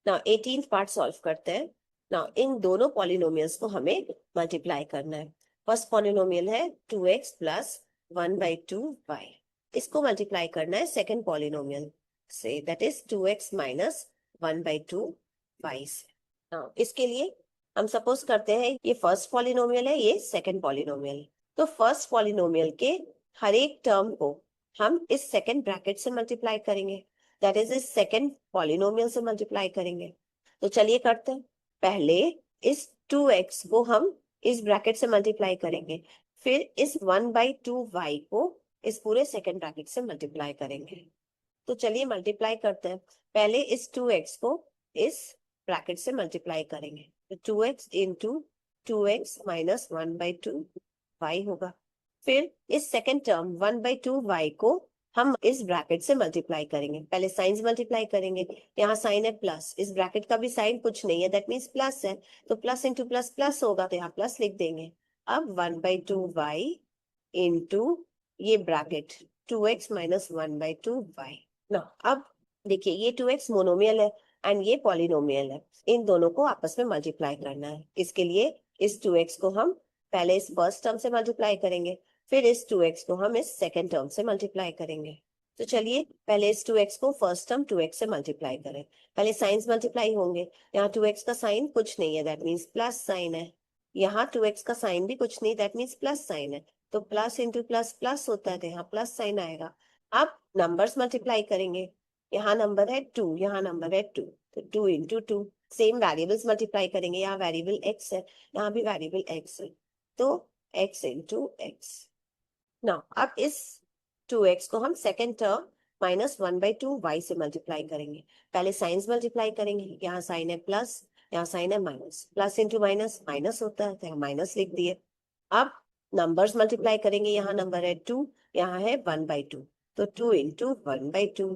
Now 18th part solve करते हैं। नाउ इन दोनों पॉलिनोमियल्स को हमें मल्टीप्लाई करना है। फर्स्ट पॉलिनोमियल है 2x + 1/2y, इसको मल्टीप्लाई करना है सेकेंड पॉलिनोमियल से, दैट इज 2x - 1/2y से। नाउ इसके लिए हम सपोज करते हैं ये फर्स्ट पॉलिनोमियल है, ये सेकेंड पॉलिनोमियल है, तो फर्स्ट पॉलिनोमियल के हर एक टर्म को हम इस सेकेंड ब्रैकेट से मल्टीप्लाई करेंगे, दैट इज इस सेकेंड पॉलिनोमियल से मल्टीप्लाई करेंगे। तो चलिए करते हैं। पहले इस 2x को हम इस ब्रैकेट से मल्टीप्लाई करेंगे, फिर इस 1/2y को इस पूरे सेकेंड ब्रैकेट से मल्टीप्लाई करेंगे। तो चलिए मल्टीप्लाई करते हैं। पहले इस 2x को इस ब्रैकेट से मल्टीप्लाई करेंगे, तो 2x इंटू 2x - 1/2y होगा। फिर इस सेकेंड टर्म 1/2y को हम इस ब्रैकेट से मल्टीप्लाई करेंगे, पहले साइंस मल्टीप्लाई करेंगे, यहाँ साइन है प्लस, इस ब्रैकेट का भी साइन कुछ नहीं है, दैट मीन्स प्लस है, तो प्लस इंटू प्लस प्लस होगा, तो यहाँ प्लस लिख देंगे। अब 1/2y इंटू ये ब्रैकेट 2x - 1/2y ना। अब देखिए ये 2x मोनोमियल है एंड ये पॉलिनोमियल है, इन दोनों को आपस में मल्टीप्लाई करना है। इसके लिए इस 2x को हम पहले इस फर्स्ट टर्म से मल्टीप्लाई करेंगे, फिर इस 2x को हम इस सेकेंड टर्म से मल्टीप्लाई करेंगे। तो चलिए पहले इस 2x को फर्स्ट टर्म 2x से मल्टीप्लाई करें। पहले साइंस मल्टीप्लाई होंगे, यहाँ 2x का साइन कुछ नहीं है, दैट मीन्स प्लस साइन है, यहाँ 2x का साइन भी कुछ नहीं, दैट मीन्स प्लस साइन है, तो प्लस इंटू प्लस प्लस होता है, तो यहाँ प्लस साइन आएगा। अब नंबर्स मल्टीप्लाई करेंगे, यहाँ नंबर है 2, यहाँ नंबर है 2, तो 2 इंटू 2। सेम वेरिएबल्स मल्टीप्लाई करेंगे, यहाँ वेरिएबल x है, यहाँ भी वेरिएबल x है, तो x इंटू x। नाउ अब इस 2x को हम सेकेंड टर्म -1/2y से मल्टीप्लाई करेंगे। पहले साइंस मल्टीप्लाई करेंगे, यहाँ साइन है प्लस, यहाँ साइन है minus, plus into minus minus होता है तो यहाँ माइनस लिख दिए। अब नंबर्स मल्टीप्लाई करेंगे, यहाँ नंबर है 2, यहाँ है 1/2, तो 2 इंटू 1/2।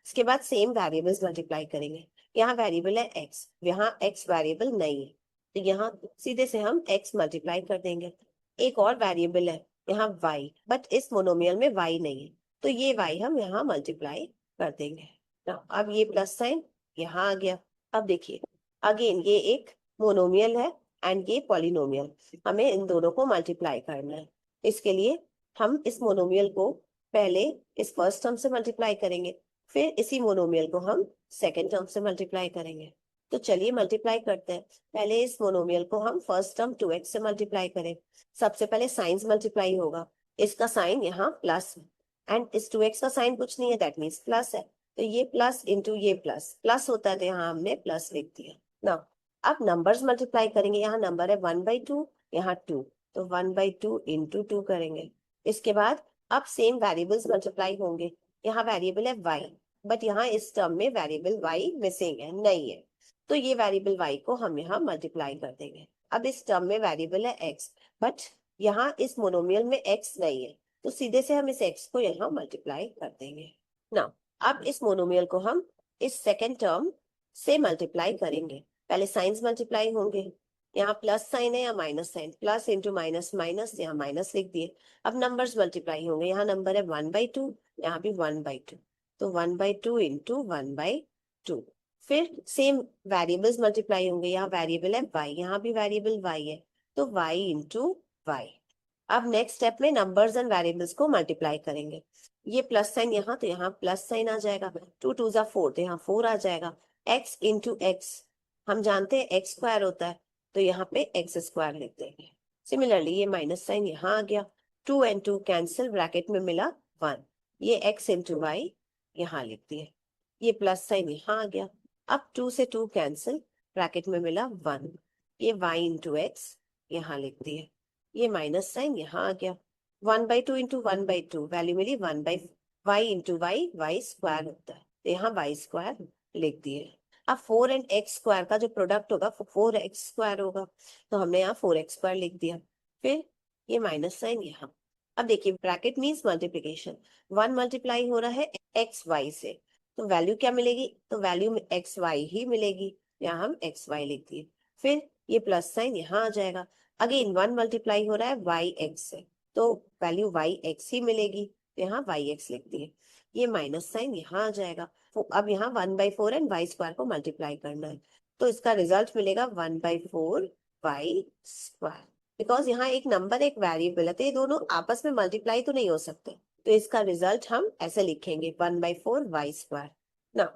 इसके बाद सेम वेरिएबल्स मल्टीप्लाई करेंगे, यहाँ वेरिएबल है x, यहाँ x वेरिएबल नहीं है तो यहाँ सीधे से हम x मल्टीप्लाई कर देंगे। एक और वेरिएबल है यहाँ y, बट इस मोनोमियल में y नहीं है तो ये y हम यहाँ मल्टीप्लाई कर देंगे। अब ये प्लस साइन यहाँ आ गया। अब देखिए अगेन ये एक मोनोमियल है एंड ये पॉलिनोमियल, हमें इन दोनों को मल्टीप्लाई करना है। इसके लिए हम इस मोनोमियल को पहले इस फर्स्ट टर्म से मल्टीप्लाई करेंगे, फिर इसी मोनोमियल को हम सेकेंड टर्म से मल्टीप्लाई करेंगे। तो चलिए मल्टीप्लाई करते हैं। पहले इस मोनोमियल को हम फर्स्ट टर्म 2x से मल्टीप्लाई करें। सबसे पहले साइंस मल्टीप्लाई होगा, इसका साइन यहाँ प्लस है एंड इस 2x का साइन कुछ नहीं है, दैट मीन्स प्लस है, तो ये प्लस इंटू ये प्लस, प्लस होता है तो यहाँ हमने प्लस लिख दिया ना। अब नंबर्स मल्टीप्लाई करेंगे, यहाँ नंबर है 1/2, यहाँ 2, तो 1/2 इंटू 2 करेंगे। इसके बाद अब सेम वेरिएबल्स मल्टीप्लाई होंगे, यहाँ वेरिएबल है y, बट यहाँ इस टर्म में वेरिएबल y मिसिंग है, नहीं है, तो ये वेरिएबल y को हम यहाँ मल्टीप्लाई कर देंगे। अब इस टर्म में वेरिएबल है x, बट यहाँ इस मोनोमियल में x नहीं है तो सीधे से हम इस x को यहाँ मल्टीप्लाई कर देंगे ना। अब इस मोनोमियल को हम इस सेकेंड टर्म से मल्टीप्लाई करेंगे। पहले साइंस मल्टीप्लाई होंगे, यहाँ प्लस साइन है या minus sign, plus into minus minus, यहाँ माइनस लिख दिए। अब नंबर्स मल्टीप्लाई होंगे, यहाँ नंबर है 1/2, यहाँ भी 1/2, तो 1/2 इंटू 1/2। फिर सेम वेरिएबल्स मल्टीप्लाई होंगे, यहाँ वेरिएबल है y, यहाँ भी वेरिएबल y है तो y इंटू y। अब नेक्स्ट स्टेप में नंबर्स एंड वेरिएबल्स को मल्टीप्लाई करेंगे, ये प्लस साइन यहाँ तो यहाँ प्लस साइन आ जाएगा, 2 2 जा 4 तो यहाँ 4 आ जाएगा। x इंटू एक्स, हम जानते हैं x स्क्वायर होता है तो यहाँ पे x स्क्वायर लिख देंगे। सिमिलरली ये माइनस साइन यहाँ आ गया, 2 and 2 कैंसिल, ब्रैकेट में मिला 1, ये x इंटू वाई यहाँ लिख दिए। ये प्लस साइन यहाँ आ गया, अब 2 से 2 कैंसिल, ब्रैकेट में मिला 1, ये y इंटू एक्स यहाँ लिख दिए। ये माइनस साइन यहाँ आ गया, 1/2 इंटू 1/2 वैल्यू मिली 1/y इंटू y स्क्वायर होता है तो यहाँ y स्क्वायर लिख दिए। अब 4 एंड x स्क्वायर का जो प्रोडक्ट होगा 4x स्क्वायर होगा तो हमने यहाँ 4x स्क्वायर लिख दिया। फिर ये माइनस साइन यहाँ। अब देखिए ब्रैकेट मीन्स मल्टीप्लीकेशन, 1 मल्टीप्लाई हो रहा है xy से तो वैल्यू क्या मिलेगी, तो वैल्यू में xy ही मिलेगी, यहाँ हम xy लिख दिए। फिर ये प्लस साइन यहाँ आ जाएगा, अगेन 1 मल्टीप्लाई हो रहा है yx से तो वैल्यू yx ही मिलेगी तो यहाँ yx लिख दिए। ये माइनस साइन यहाँ आ जाएगा, तो अब यहाँ 1/4 एंड y स्क्वायर को मल्टीप्लाई करना है तो इसका रिजल्ट मिलेगा 1/4 y स्क्वायर। बिकॉज यहाँ एक नंबर एक वेरिएबल है तो ये दोनों आपस में मल्टीप्लाई तो नहीं हो सकते, तो इसका रिजल्ट हम ऐसे लिखेंगे 1/4 y स्क्वायर ना।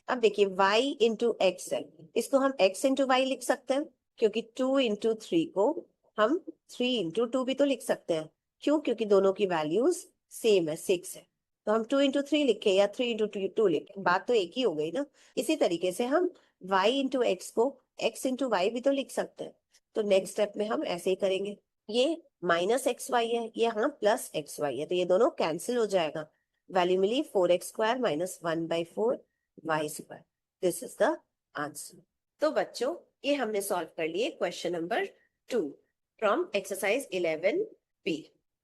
अब देखिए y इंटू एक्स है, इसको हम x इंटू वाई लिख सकते हैं क्योंकि 2 इंटू 3 को हम 3 इंटू 2 भी तो लिख सकते हैं, क्यों, क्योंकि दोनों की वैल्यूज सेम है 6 है तो हम 2 इंटू 3 लिखे या 3 इंटू 2 लिखे, बात तो एक ही हो गई ना। इसी तरीके से हम y इंटू एक्स को x इंटू वाई भी तो लिख सकते हैं, तो नेक्स्ट स्टेप में हम ऐसे ही करेंगे। ये माइनस एक्स वाई है, ये यहाँ प्लस एक्स वाई है तो ये दोनों कैंसिल हो जाएगा, वैल्यू मिली 4x square minus 1/4 y square. This is the answer. तो बच्चों ये हमने सॉल्व कर लिए question number 2 from exercise 11b।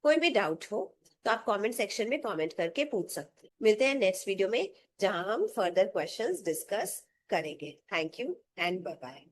कोई भी डाउट हो तो आप कमेंट सेक्शन में कमेंट करके पूछ सकते हैं। मिलते हैं नेक्स्ट वीडियो में जहां हम फर्दर क्वेश्चंस डिस्कस करेंगे। Thank you and bye bye.